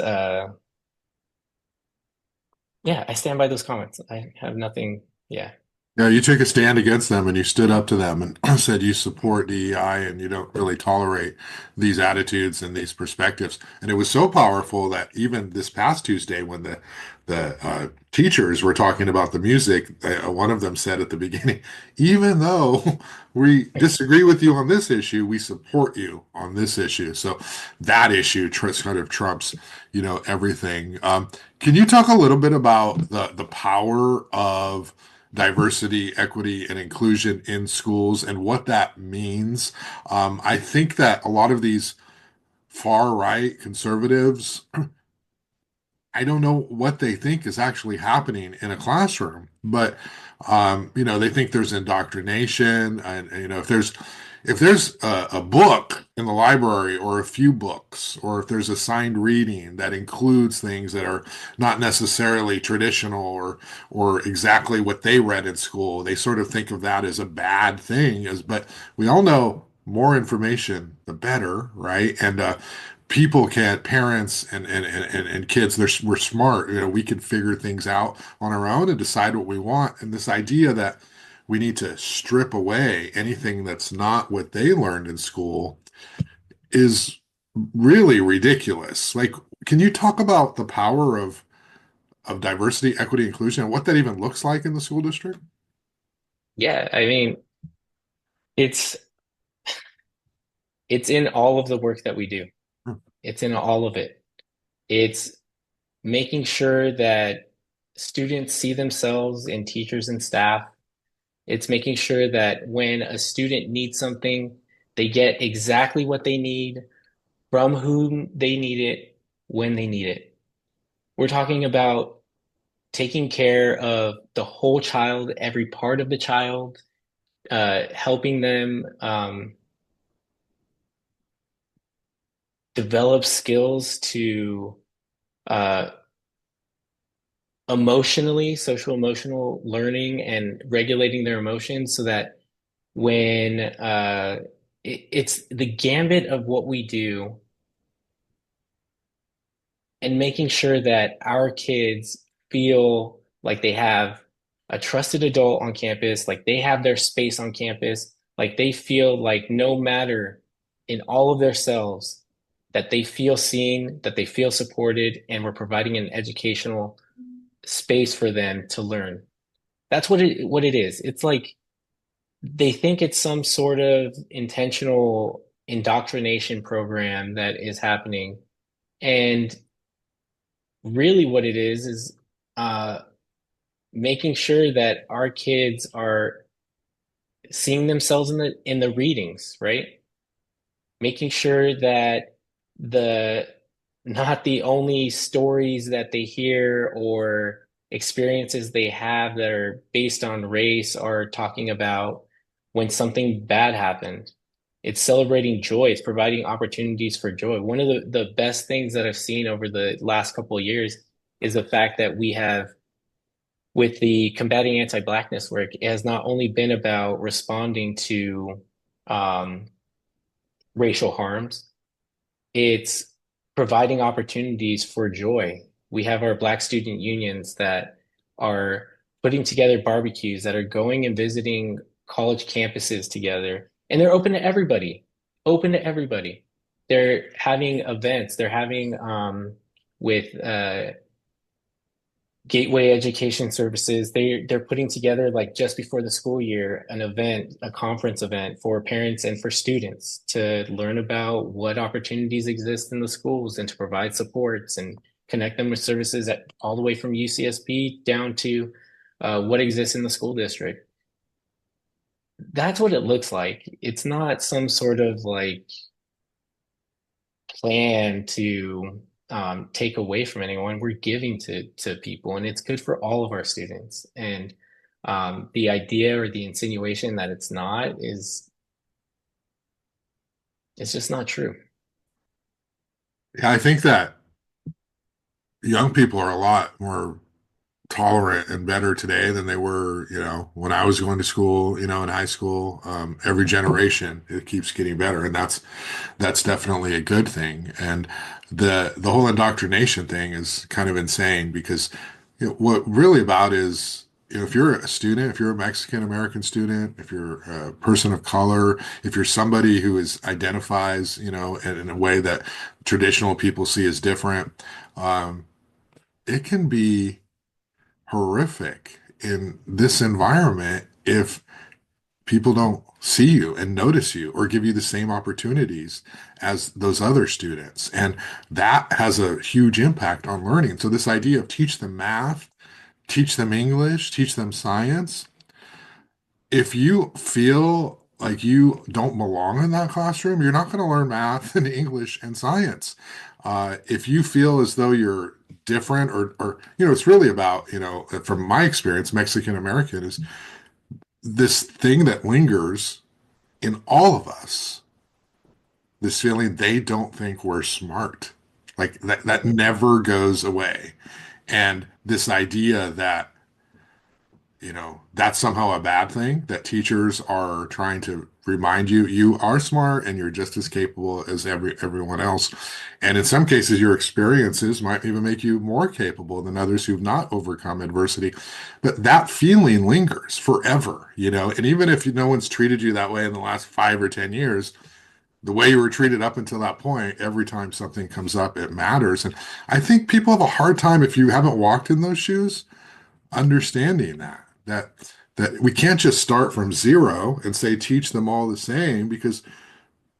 yeah, I stand by those comments. I have nothing, yeah. Yeah, you took a stand against them and you stood up to them and said you support DEI and you don't really tolerate these attitudes and these perspectives. And it was so powerful that even this past Tuesday, when the teachers were talking about the music, one of them said at the beginning, even though we disagree with you on this issue, we support you on this issue. So that issue kind of trumps, everything. Can you talk a little bit about the power of diversity, equity, and inclusion in schools and what that means? I think that a lot of these far right conservatives, I don't know what they think is actually happening in a classroom, but they think there's indoctrination, and if there's a book in the library or a few books, or if there's assigned reading that includes things that are not necessarily traditional or exactly what they read in school, they sort of think of that as a bad thing. But we all know more information, the better, right? And people can't, parents and kids, we're smart. We can figure things out on our own and decide what we want. And this idea that we need to strip away anything that's not what they learned in school is really ridiculous. Like, can you talk about the power of diversity, equity, inclusion, and what that even looks like in the school district? Yeah, I mean, it's it's in all of the work that we do. Hmm. It's in all of it. It's making sure that students see themselves in teachers and staff. It's making sure that when a student needs something, they get exactly what they need from whom they need it when they need it. We're talking about taking care of the whole child, every part of the child, helping them develop skills to uh, social emotional learning and regulating their emotions so that when it's the gambit of what we do and making sure that our kids feel like they have a trusted adult on campus, like they have their space on campus, like they feel like no matter in all of their selves, that they feel seen, that they feel supported, and we're providing an educational space for them to learn. That's what it is. It's like they think it's some sort of intentional indoctrination program that is happening. And really what it is uh, making sure that our kids are seeing themselves in the readings, right? Making sure that the not the only stories that they hear or experiences they have that are based on race are talking about when something bad happened. It's celebrating joy. It's providing opportunities for joy. One of the best things that I've seen over the last couple of years is the fact that we have, with the combating anti-blackness work, it has not only been about responding to um, racial harms, it's providing opportunities for joy. We have our Black student unions that are putting together barbecues, that are going and visiting college campuses together, and they're open to everybody, open to everybody. They're having events, they're having with Gateway Education Services, they're putting together, like just before the school year, an event, a conference event for parents and for students to learn about what opportunities exist in the schools and to provide supports and connect them with services at all the way from UCSB down to what exists in the school district. That's what it looks like. It's not some sort of like plan to take away from anyone. We're giving to people, and it's good for all of our students. And the idea or the insinuation that it's not is it's just not true. Yeah, I think that young people are a lot more tolerant and better today than they were, when I was going to school, in high school. Every generation, it keeps getting better, and that's definitely a good thing. And the whole indoctrination thing is kind of insane because what really about is, if you're a student, if you're a Mexican American student, if you're a person of color, if you're somebody who is identifies, in a way that traditional people see as different, um, it can be horrific in this environment if people don't see you and notice you or give you the same opportunities as those other students. And that has a huge impact on learning. So this idea of teach them math, teach them English, teach them science, if you feel like you don't belong in that classroom, you're not going to learn math and English and science. If you feel as though you're different or it's really about, from my experience, Mexican American is this thing that lingers in all of us, this feeling they don't think we're smart. Like that never goes away. And this idea that that's somehow a bad thing, that teachers are trying to remind you you are smart and you're just as capable as everyone else. And in some cases, your experiences might even make you more capable than others who've not overcome adversity. But that feeling lingers forever, and even if no one's treated you that way in the last 5 or 10 years, the way you were treated up until that point, every time something comes up, it matters. And I think people have a hard time, if you haven't walked in those shoes, understanding that we can't just start from zero and say teach them all the same, because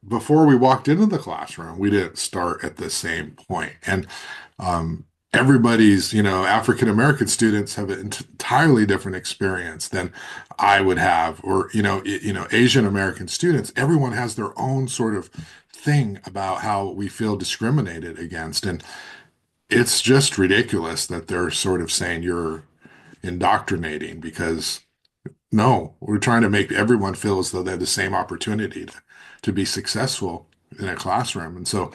before we walked into the classroom we didn't start at the same point. And everybody's, African American students have an entirely different experience than I would have, or Asian American students. Everyone has their own sort of thing about how we feel discriminated against, and it's just ridiculous that they're sort of saying you're indoctrinating, because no, we're trying to make everyone feel as though they have the same opportunity to be successful in a classroom. And so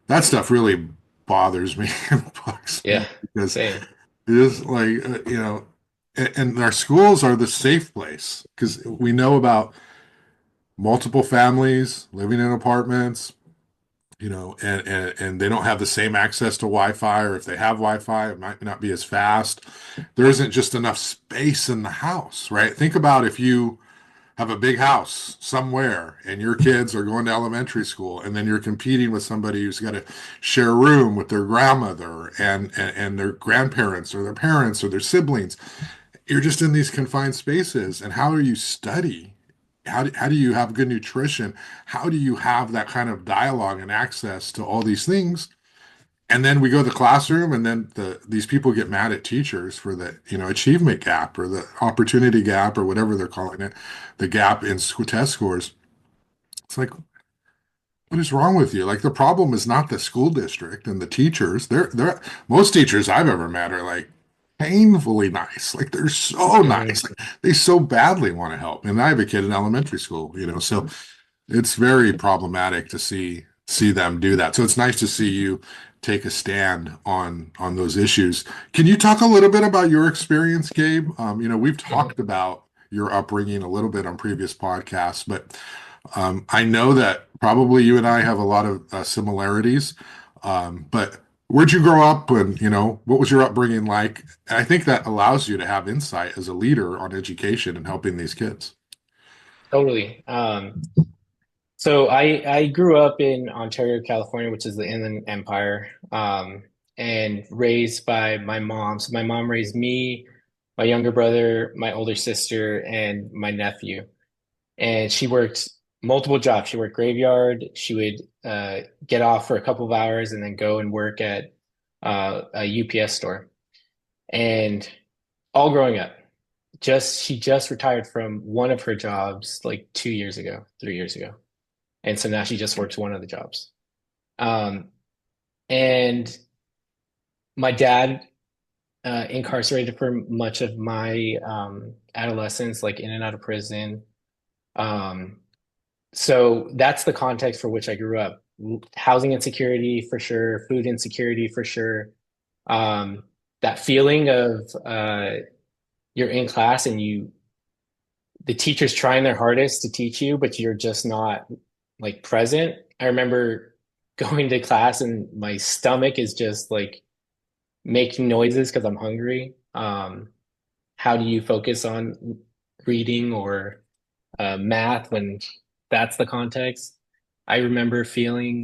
that stuff really bothers me and bugs me, Yeah, because same. it is like, and our schools are the safe place because we know about multiple families living in apartments, and they don't have the same access to Wi-Fi, or if they have Wi-Fi, it might not be as fast. There isn't just enough space in the house, right? Think about if you have a big house somewhere and your kids are going to elementary school, and then you're competing with somebody who's got to share a room with their grandmother and their grandparents or their parents or their siblings. You're just in these confined spaces, and how do you study how do you have good nutrition? How do you have that kind of dialogue and access to all these things? And then we go to the classroom, and then these people get mad at teachers for the, achievement gap or the opportunity gap or whatever they're calling it, the gap in test scores. It's like, what is wrong with you? Like, the problem is not the school district and the teachers. They're most teachers I've ever met are like painfully nice. Like, they're so Hmm. nice. Like, they so badly want to help. And I have a kid in elementary school, so it's very problematic to see them do that. So it's nice to see you take a stand on those issues. Can you talk a little bit about your experience, Gabe? We've Hmm. talked about your upbringing a little bit on previous podcasts, but I know that probably you and I have a lot of similarities. But where'd you grow up, and what was your upbringing like? I think that allows you to have insight as a leader on education and helping these kids. Totally. So I grew up in Ontario, California, which is the Inland Empire, and raised by my mom. So my mom raised me, my younger brother, my older sister, and my nephew. And she worked multiple jobs. She worked graveyard. She would get off for a couple of hours and then go and work at a UPS store. And all growing up, she just retired from one of her jobs like 2 years ago, 3 years ago. And so now she just works one of the jobs. Um, and my dad incarcerated for much of my adolescence, like in and out of prison. Um, so that's the context for which I grew up. Housing insecurity for sure, food insecurity for sure. Um, that feeling of you're in class and the teacher's trying their hardest to teach you, but you're just not like present. I remember going to class and my stomach is just like making noises because I'm hungry. How do you focus on reading or math when that's the context? I remember feeling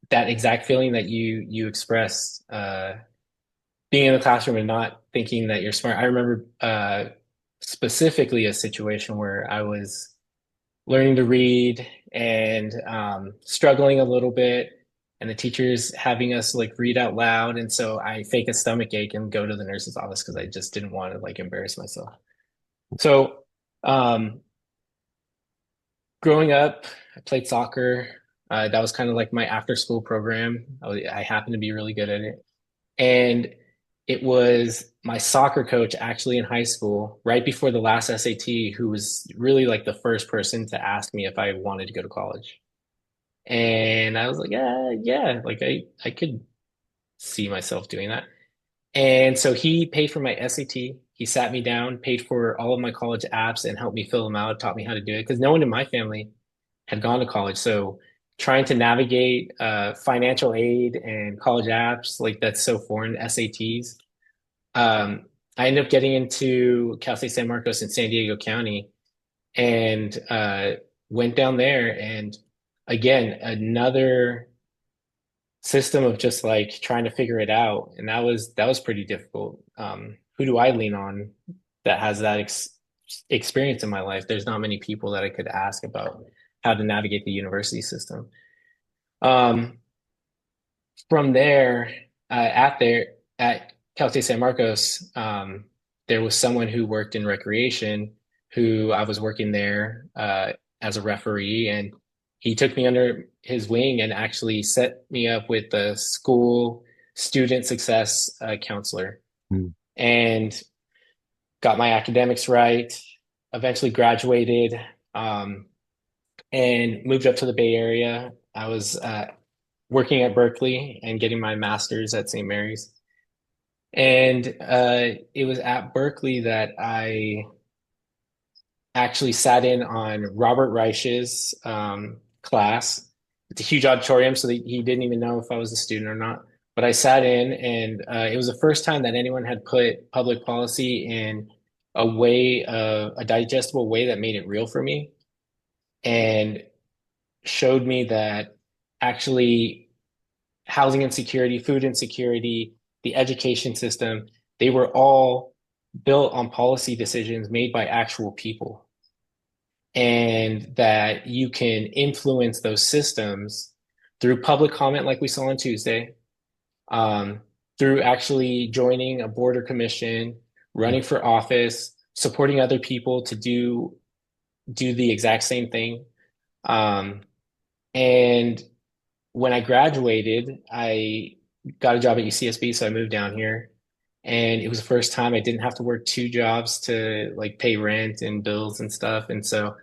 that exact feeling that you expressed, being in the classroom and not thinking that you're smart. I remember specifically a situation where I was learning to read and struggling a little bit, and the teachers having us like read out loud. And so I fake a stomach ache and go to the nurse's office because I just didn't want to like embarrass myself. So um, growing up, I played soccer. That was kind of like my after school program. I happened to be really good at it. And it was my soccer coach actually in high school, right before the last SAT, who was really like the first person to ask me if I wanted to go to college. And I was like, yeah, yeah, like I could see myself doing that. And so he paid for my SAT. He sat me down, paid for all of my college apps and helped me fill them out, taught me how to do it because no one in my family had gone to college. So trying to navigate financial aid and college apps, like that's so foreign, SATs. I ended up getting into Cal State San Marcos in San Diego County and went down there. And again, another system of just like trying to figure it out. And that was pretty difficult. Who do I lean on that has that experience in my life? There's not many people that I could ask about how to navigate the university system. Um, from there, at Cal State San Marcos, there was someone who worked in recreation who I was working there as a referee, and he took me under his wing and actually set me up with the school student success counselor, Hmm. and got my academics right. Eventually graduated, um, and moved up to the Bay Area. I was working at Berkeley and getting my master's at St. Mary's. And it was at Berkeley that I actually sat in on Robert Reich's class. It's a huge auditorium, so that he didn't even know if I was a student or not. But I sat in, and it was the first time that anyone had put public policy in a digestible way that made it real for me, and showed me that actually housing insecurity, food insecurity, the education system, they were all built on policy decisions made by actual people. and that you can influence those systems through public comment, like we saw on Tuesday, um, through actually joining a board or commission, running for office, supporting other people to do the exact same thing. Um, and when I graduated, I got a job at UCSB, so I moved down here. And it was the first time I didn't have to work two jobs to like pay rent and bills and stuff. And so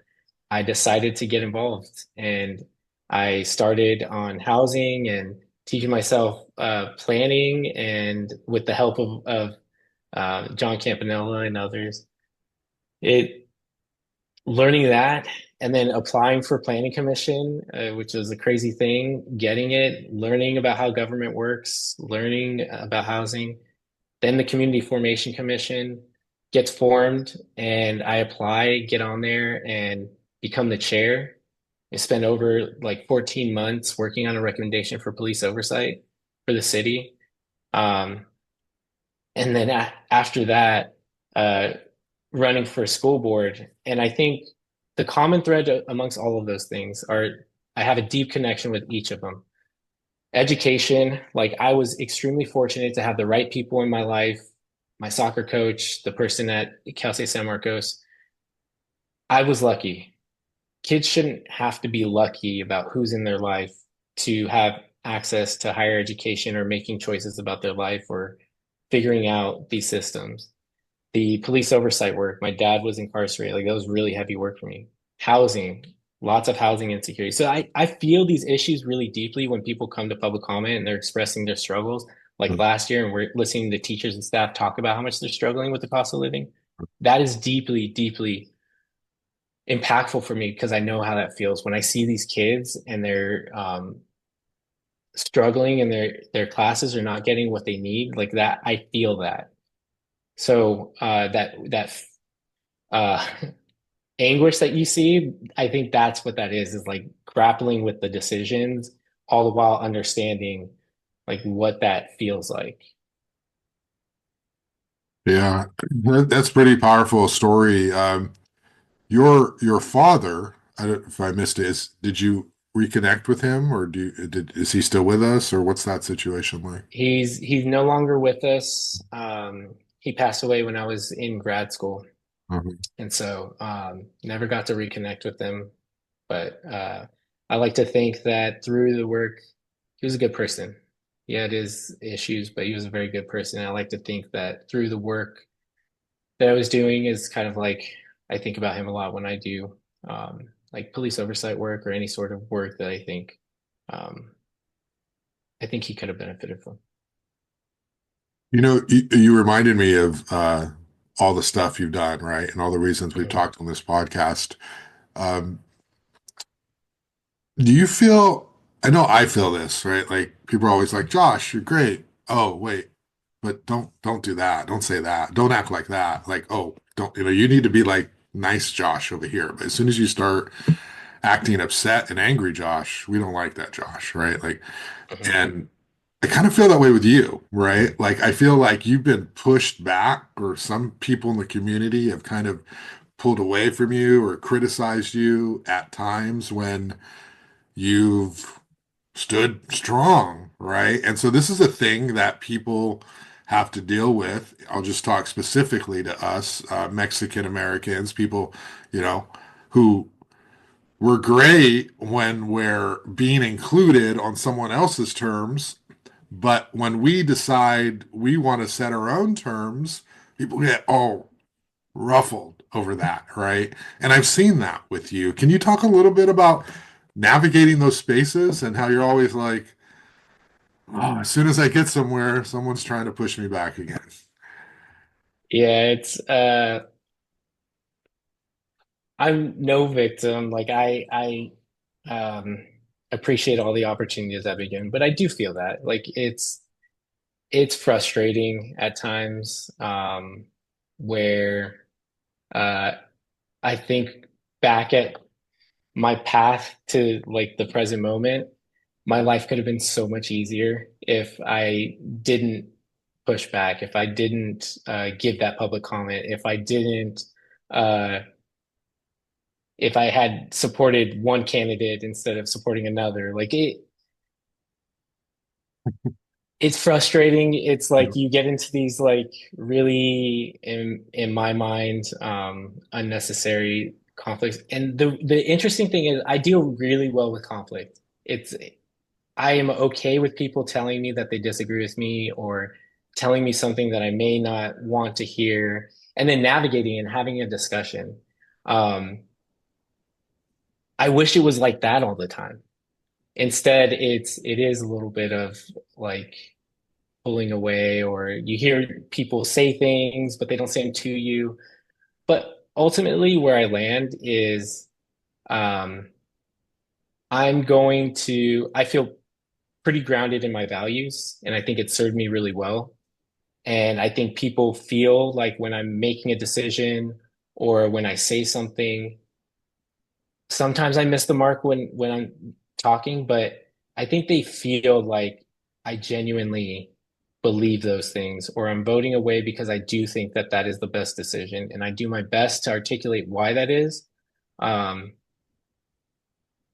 I decided to get involved, and I started on housing and teaching myself planning, and with the help of John Campanella and others, it learning that, and then applying for planning commission, which was a crazy thing, getting it, learning about how government works, learning about housing. Then the community formation commission gets formed, and I apply, get on there, and become the chair. I spent over like 14 months working on a recommendation for police oversight for the city. Um, and then after that, uh, running for school board. And I think the common thread amongst all of those things are I have a deep connection with each of them. Education, like I was extremely fortunate to have the right people in my life, my soccer coach, the person at Cal State San Marcos. I was lucky. Kids shouldn't have to be lucky about who's in their life to have access to higher education or making choices about their life or figuring out these systems. The police oversight work, my dad was incarcerated. Like that was really heavy work for me. Housing, lots of housing insecurity. So I feel these issues really deeply when people come to public comment and they're expressing their struggles. Like last year, and we're listening to teachers and staff talk about how much they're struggling with the cost of living. That is deeply, deeply impactful for me because I know how that feels when I see these kids and they're struggling and their classes are not getting what they need. Like that, I feel that. So that uh, anguish that you see, I think that's what that is like grappling with the decisions, all the while understanding like what that feels like. Yeah, that's pretty powerful story. Your father, I don't, if I missed it, did you reconnect with him, or is he still with us, or what's that situation like? He's no longer with us. He passed away when I was in grad school, Mhm. and so never got to reconnect with him. But I like to think that through the work, he was a good person. He had his issues, but he was a very good person. I like to think that through the work that I was doing is kind of like I think about him a lot when I do like police oversight work or any sort of work that um, I think he could have benefited from. You reminded me of all the stuff you've done, right, and all the reasons we've Mhm. talked on this podcast. Um, do you feel? I know I feel this, right? Like people are always like, "Josh, you're great." Oh, wait, but don't do that. Don't say that. Don't act like that. Like, oh, don't, you need to be like nice Josh over here. But as soon as you start acting upset and angry Josh, we don't like that Josh, right? Like, Mhm. and I kind of feel that way with you, right? Like, I feel like you've been pushed back, or some people in the community have kind of pulled away from you or criticized you at times when you've stood strong, right? And so this is a thing that people have to deal with. I'll just talk specifically to us, Mexican Americans, people, you know, who we're great when we're being included on someone else's terms, but when we decide we want to set our own terms, people get all ruffled over that, right? And I've seen that with you. Can you talk a little bit about navigating those spaces and how you're always like, oh, as soon as I get somewhere, someone's trying to push me back again. Yeah, it's I'm no victim. Like I appreciate all the opportunities I've been given, but I do feel that like it's frustrating at times where uh I think back at my path to like the present moment, my life could have been so much easier if I didn't push back, if I didn't give that public comment, if I didn't uh if I had supported one candidate instead of supporting another. It's frustrating. It's Yeah. like you get into these like really in my mind unnecessary conflicts. And the interesting thing is I deal really well with conflict. It's I am okay with people telling me that they disagree with me or telling me something that I may not want to hear and then navigating and having a discussion. Um, I wish it was like that all the time. Instead, it is a little bit of like pulling away, or you hear people say things, but they don't say them to you. But ultimately, where I land is um, I feel pretty grounded in my values, and I think it served me really well. And I think people feel like when I'm making a decision or when I say something, sometimes I miss the mark when I'm talking, but I think they feel like I genuinely believe those things, or I'm voting away because I do think that that is the best decision, and I do my best to articulate why that is. Um,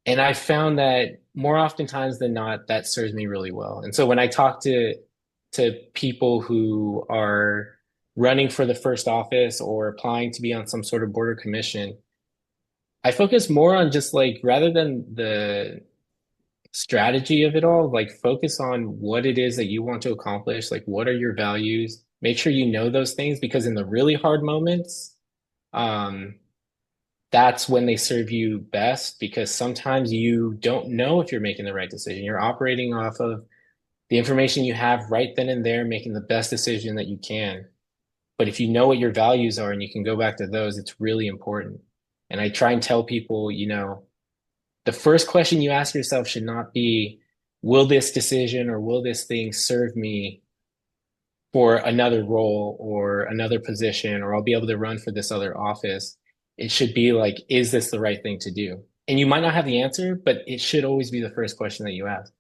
and I found that more oftentimes than not, that serves me really well. And so when I talk to people who are running for the first office or applying to be on some sort of board or commission, I focus more on just like rather than the strategy of it all, like focus on what it is that you want to accomplish, like what are your values. Make sure you know those things because in the really hard moments, um, that's when they serve you best because sometimes you don't know if you're making the right decision. You're operating off of the information you have right then and there, making the best decision that you can. But if you know what your values are and you can go back to those, it's really important. And I try and tell people, the first question you ask yourself should not be, will this decision or will this thing serve me for another role or another position, or I'll be able to run for this other office? It should be like, is this the right thing to do? And you might not have the answer, but it should always be the first question that you ask.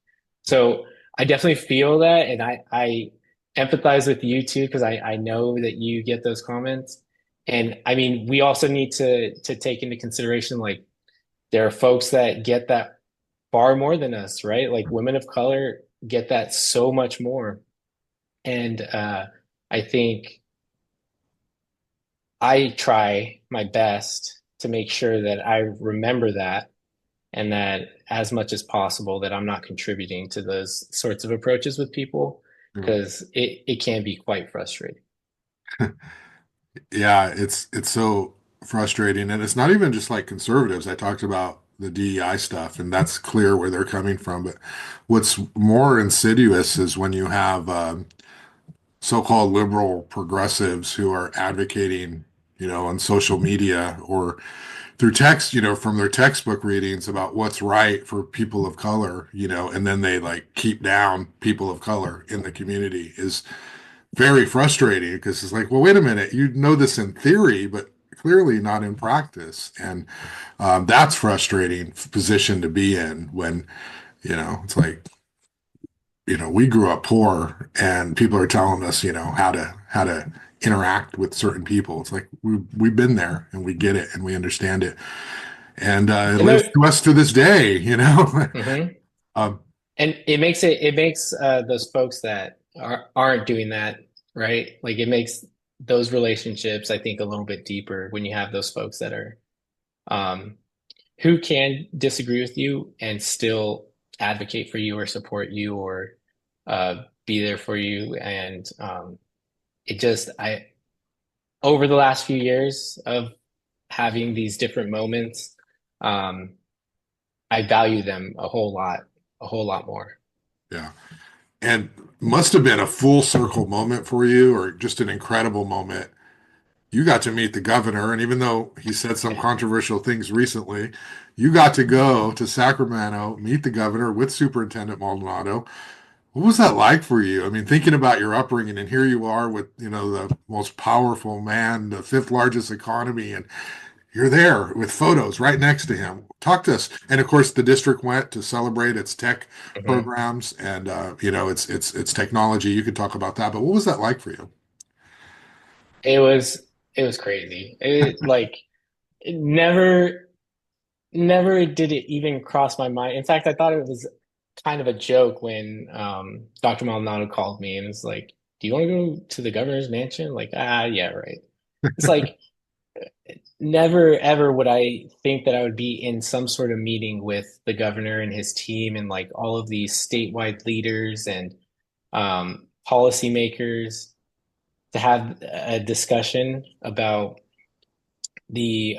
So I definitely feel that, and I empathize with you too, because I know that you get those comments. And I mean, we also need to take into consideration like there are folks that get that far more than us, right? Like women of color get that so much more. And I think I try my best to make sure that I remember that and that as much as possible that I'm not contributing to those sorts of approaches with people because it can be quite frustrating. Yeah, it's so frustrating, and it's not even just like conservatives. I talked about the DEI stuff, and that's clear where they're coming from. But what's more insidious is when you have so-called liberal progressives who are advocating, on social media or through text, from their textbook readings about what's right for people of color, and then they like keep down people of color in the community is very frustrating because it's like, well, wait a minute, you know this in theory, but clearly not in practice. And that's frustrating position to be in when, it's like, we grew up poor and people are telling us, how to interact with certain people. It's like we've been there and we get it and we understand it. And it And lives there, to us to this day. mhm. um, And it makes those folks that aren't doing that, right? Like it makes those relationships, I think, a little bit deeper when you have those folks that are um, who can disagree with you and still advocate for you or support you or be there for you. And it just, I over the last few years of having these different moments, um, I value them a whole lot more. yeah. And must have been a full circle moment for you or just an incredible moment. You got to meet the governor, and even though he said some controversial things recently, you got to go to Sacramento, meet the governor with Superintendent Maldonado. What was that like for you? I mean, thinking about your upbringing, and here you are with, the most powerful man, the fifth largest economy, and you're there with photos right next to him. Talk to us. And of course, the district went to celebrate its tech Mhm. programs and its technology. You could talk about that, but what was that like for you? It was it was crazy. It like it never. never did it even cross my mind. In fact, I thought it was kind of a joke when Dr. Maldonado called me and was like, "Do you want to go to the governor's mansion?" Like, yeah, right. It's like never ever would I think that I would be in some sort of meeting with the governor and his team and like all of these statewide leaders and policymakers to have a discussion about the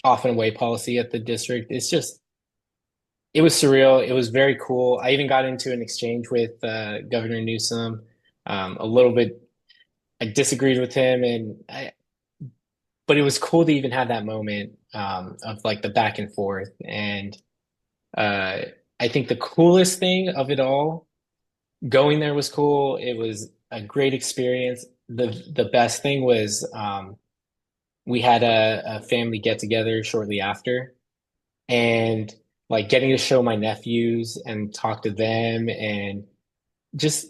off and away policy at the district. It's just it was surreal. It was very cool. I even got into an exchange with Governor Newsom. A little bit, I disagreed with him, but it was cool to even have that moment of like the back and forth. And uh, I think the coolest thing of it all, going there was cool. It was a great experience. The best thing was we had a family get together shortly after, and like getting to show my nephews and talk to them and just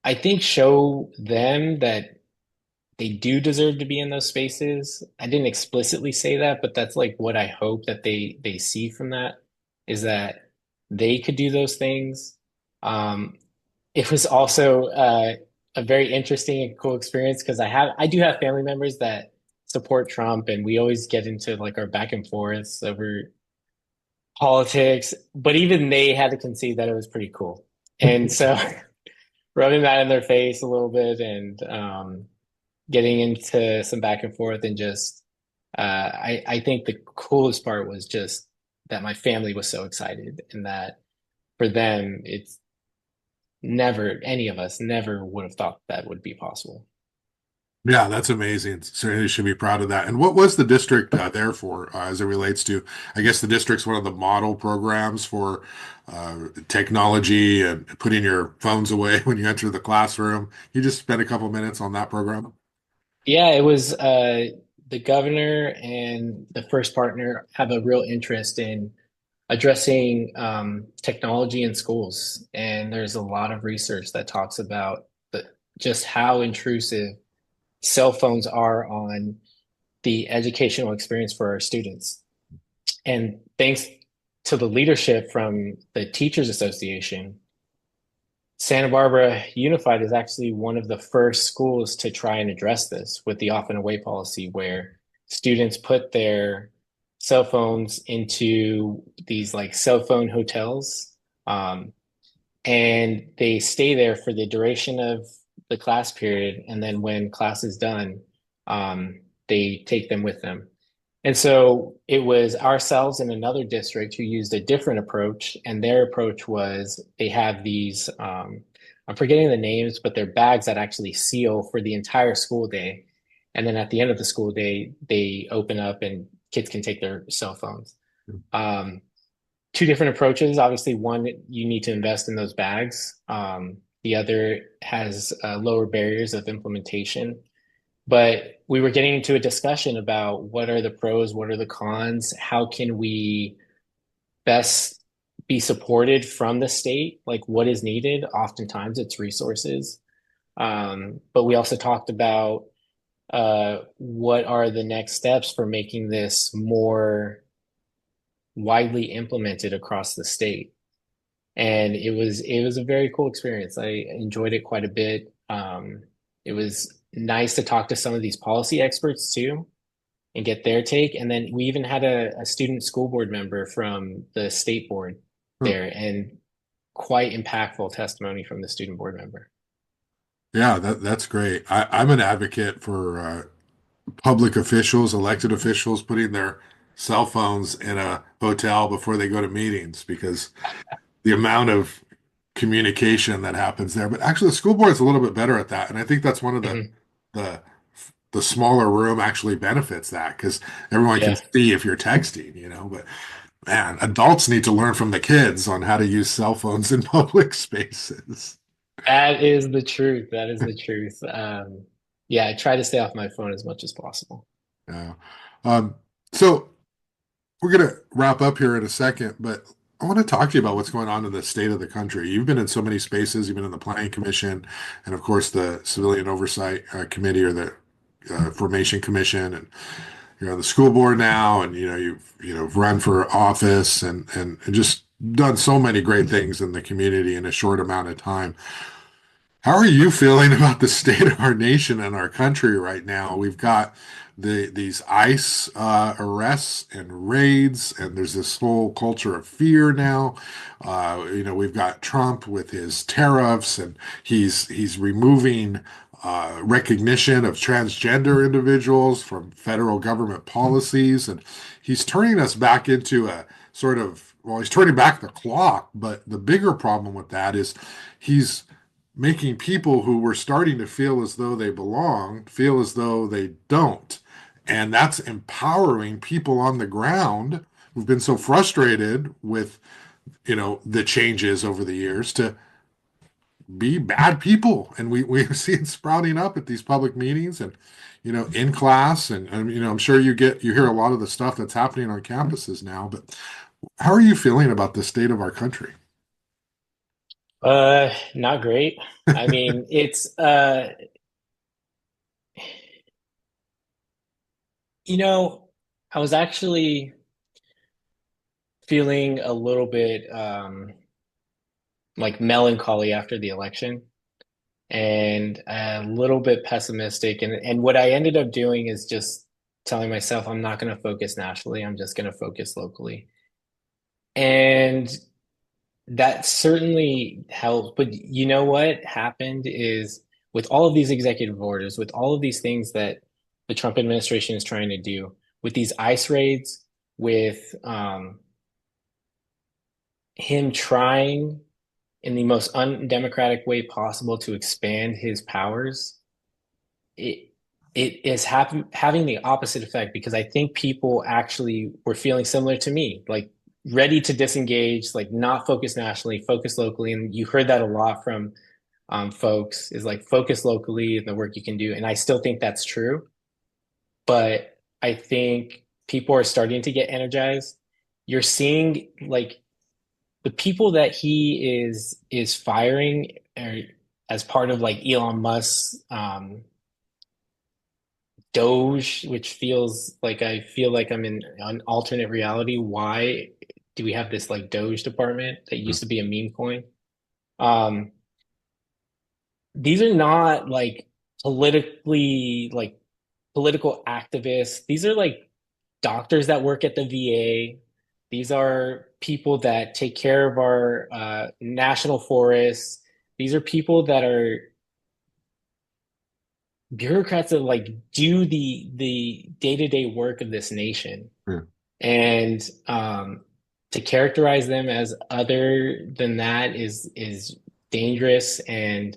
I think show them that they do deserve to be in those spaces. I didn't explicitly say that, but that's like what I hope that they see from that is that they could do those things. Um, it was also a very interesting and cool experience because I do have family members that support Trump, and we always get into like our back and forths over politics, but even they had to concede that it was pretty cool. And so rubbing that in their face a little bit and getting into some back and forth and just I think the coolest part was just that my family was so excited and that for them it's never any of us never would have thought that would be possible. Yeah, that's amazing. Certainly should be proud of that. And what was the district there for as it relates to, I guess the district's one of the model programs for technology and putting your phones away when you enter the classroom. You just spend a couple minutes on that program. Yeah, it was the governor and the first partner have a real interest in addressing technology in schools. And there's a lot of research that talks about just how intrusive cell phones are on the educational experience for our students. And thanks to the leadership from the Teachers Association, Santa Barbara Unified is actually one of the first schools to try and address this with the off and away policy, where students put their cell phones into these like cell phone hotels, and they stay there for the duration of the class period. And then when class is done, they take them with them. And so it was ourselves and another district who used a different approach. And their approach was they have these, I'm forgetting the names, but they're bags that actually seal for the entire school day. And then at the end of the school day, they open up and kids can take their cell phones. Um, Two different approaches. Obviously, one, you need to invest in those bags. The other has lower barriers of implementation. But we were getting into a discussion about what are the pros, what are the cons, how can we best be supported from the state, like what is needed. Oftentimes it's resources. But we also talked about what are the next steps for making this more widely implemented across the state. And it was a very cool experience. I enjoyed it quite a bit. It was nice to talk to some of these policy experts too and get their take. And then we even had a student school board member from the state board Huh. there and quite impactful testimony from the student board member. Yeah, that's great. I'm an advocate for public officials, elected officials, putting their cell phones in a hotel before they go to meetings because the amount of communication that happens there. But actually, the school board is a little bit better at that, and I think that's one of Mhm. the the smaller room actually benefits that because everyone can Yeah, see if you're texting, But man, adults need to learn from the kids on how to use cell phones in public spaces. that is the truth. That is the truth. Yeah, I try to stay off my phone as much as possible. Yeah. Um, so we're going to wrap up here in a second, but I want to talk to you about what's going on in the state of the country. You've been in so many spaces. You've been in the Planning Commission, and of course the Civilian Oversight Committee or the Formation Commission, and you're on the school board now, and you've run for office and just done so many great things in the community in a short amount of time. How are you feeling about the state of our nation and our country right now? We've got these ICE arrests and raids, and there's this whole culture of fear now. We've got Trump with his tariffs, and he's removing recognition of transgender individuals from federal government policies, and he's turning us back into a sort of, well, he's turning back the clock. But the bigger problem with that is he's making people who were starting to feel as though they belong feel as though they don't. And that's empowering people on the ground who've been so frustrated with, the changes over the years to be bad people. And we see it sprouting up at these public meetings and, in class. And I'm sure you hear a lot of the stuff that's happening on campuses now. But how are you feeling about the state of our country? Not great. I mean, it's you know, I was actually feeling a little bit like melancholy after the election and a little bit pessimistic. And what I ended up doing is just telling myself I'm not going to focus nationally, I'm just going to focus locally. And that certainly helped. But you know what happened is with all of these executive orders, with all of these things that the Trump administration is trying to do, with these ICE raids, with him trying in the most undemocratic way possible to expand his powers, it it is having the opposite effect because I think people actually were feeling similar to me, like ready to disengage, like not focus nationally, focus locally. And you heard that a lot from folks is like focus locally and the work you can do. And I still think that's true. But I think people are starting to get energized. You're seeing like the people that he is firing as part of like Elon Musk's Doge, which feels like I feel like I'm in an alternate reality. Why do we have this like Doge department that used to be a meme coin? Um, these are not like politically like political activists. These are like doctors that work at the VA. These are people that take care of our national forests. These are people that are bureaucrats that like do the day-to-day work of this nation. Yeah, And to characterize them as other than that is dangerous and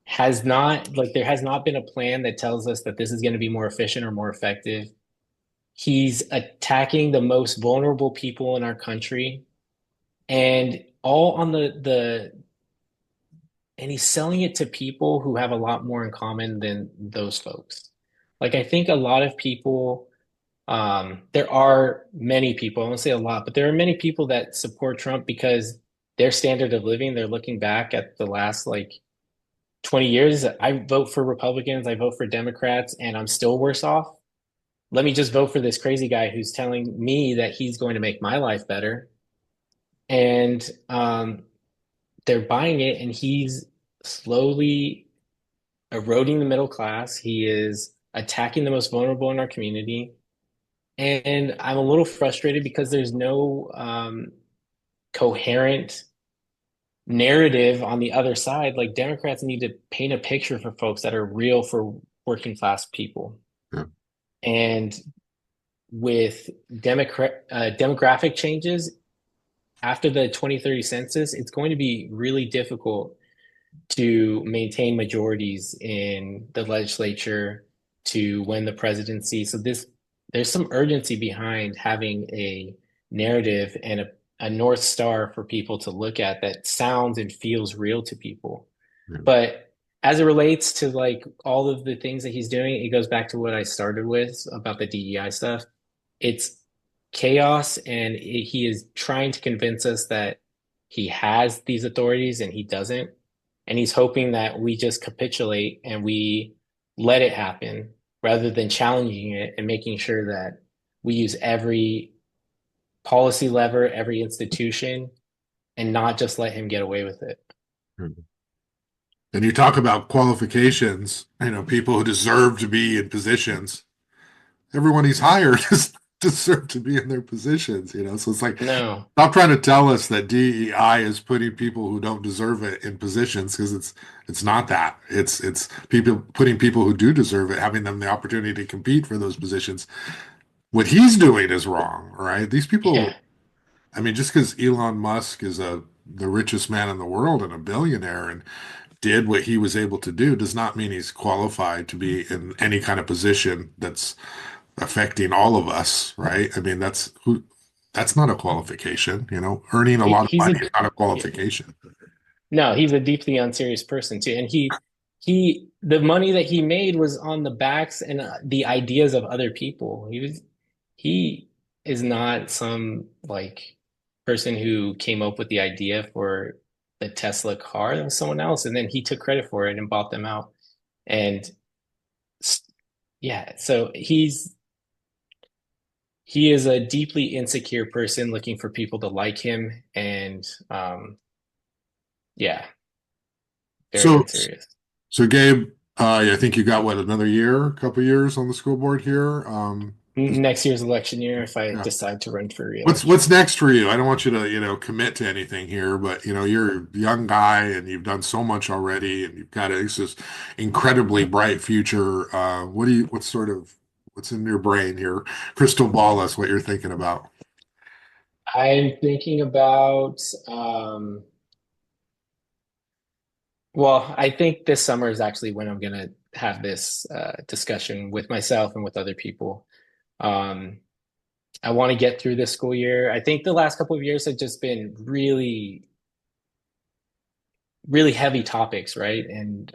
has not like there has not been a plan that tells us that this is going to be more efficient or more effective. He's attacking the most vulnerable people in our country and all on the and he's selling it to people who have a lot more in common than those folks. Like I think a lot of people, there are many people, I won't say a lot, but there are many people that support Trump because their standard of living, they're looking back at the last like 20 years. I vote for Republicans, I vote for Democrats, and I'm still worse off. Let me just vote for this crazy guy who's telling me that he's going to make my life better. And they're buying it, and he's slowly eroding the middle class. He is attacking the most vulnerable in our community. And I'm a little frustrated because there's no coherent narrative on the other side. Like Democrats need to paint a picture for folks that are real for working class people. yeah, And with demographic changes after the 2030 census, it's going to be really difficult to maintain majorities in the legislature to win the presidency. So there's some urgency behind having a narrative and a North Star for people to look at that sounds and feels real to people. yeah, But as it relates to like all of the things that he's doing, it goes back to what I started with about the DEI stuff. It's chaos, and he is trying to convince us that he has these authorities and he doesn't. And he's hoping that we just capitulate and we let it happen rather than challenging it and making sure that we use every policy lever, every institution, and not just let him get away with it. And you talk about qualifications, people who deserve to be in positions. Everyone he's hired does deserve to be in their positions. So it's like, No. stop trying to tell us that DEI is putting people who don't deserve it in positions because it's not that. It's people putting people who do deserve it, having them the opportunity to compete for those positions. What he's doing is wrong, right? These people, Yeah. I mean, just because Elon Musk is the richest man in the world and a billionaire and did what he was able to do does not mean he's qualified to be in any kind of position that's affecting all of us, right? I mean, that's not a qualification. Earning a lot of He's money a is not a yeah. qualification. No, he's a deeply unserious person too. And he the money that he made was on the backs and the ideas of other people. He is not some like person who came up with the idea for the Tesla car. That was someone else, and then he took credit for it and bought them out. And yeah, so he is a deeply insecure person looking for people to like him, and yeah, very So, unserious. so Gabe, I think you got what, another year, a couple years on the school board here. Next year's election year, if I Yeah. decide to run for What's reelection. next for you? I don't want you to, commit to anything here, but you're a young guy and you've done so much already and you've got this incredibly bright future. What's in your brain here? Crystal ball us what you're thinking about. I'm thinking about, well, I think this summer is actually when I'm gonna have this discussion with myself and with other people. Um, I want to get through this school year. I think the last couple of years have just been really, really heavy topics, right? And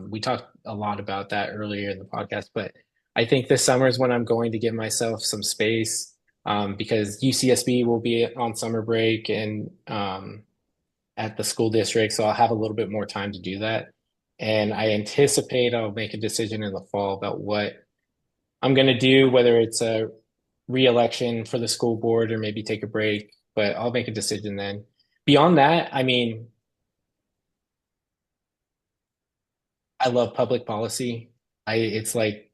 we talked a lot about that earlier in the podcast, but I think this summer is when I'm going to give myself some space because UCSB will be on summer break and at the school district, so I'll have a little bit more time to do that. And I anticipate I'll make a decision in the fall about what I'm going to do, whether it's a re-election for the school board or maybe take a break, but I'll make a decision then. Beyond that, I mean, I love public policy. It's like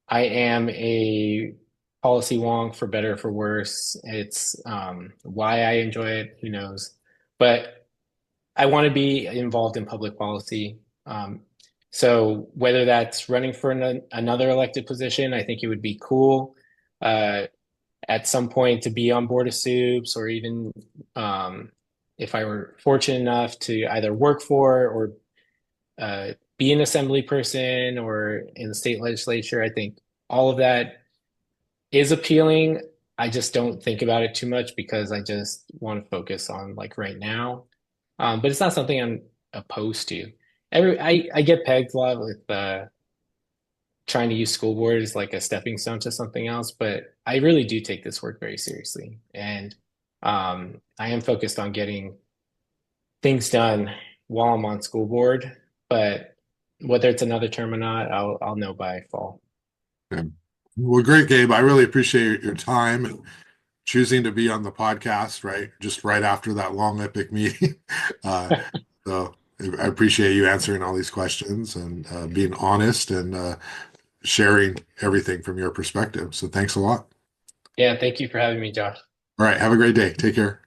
I am a policy wonk for better or for worse. It's why I enjoy it, who knows? But I want to be involved in public policy. So whether that's running for another elected position, I think it would be cool at some point to be on board of soups, or even if I were fortunate enough to either work for or be an assembly person or in the state legislature. I think all of that is appealing. I just don't think about it too much because I just want to focus on like right now. But it's not something I'm opposed to. I get pegged a lot with trying to use school board as like a stepping stone to something else, but I really do take this work very seriously, and I am focused on getting things done while I'm on school board. But whether it's another term or not, I'll know by fall. Yeah. Well, great, Gabe. I really appreciate your time and choosing to be on the podcast, right? Just right after that long epic meeting. Uh, so I appreciate you answering all these questions and being honest and sharing everything from your perspective. So thanks a lot. Yeah, thank you for having me, Josh. All right. Have a great day. Take care.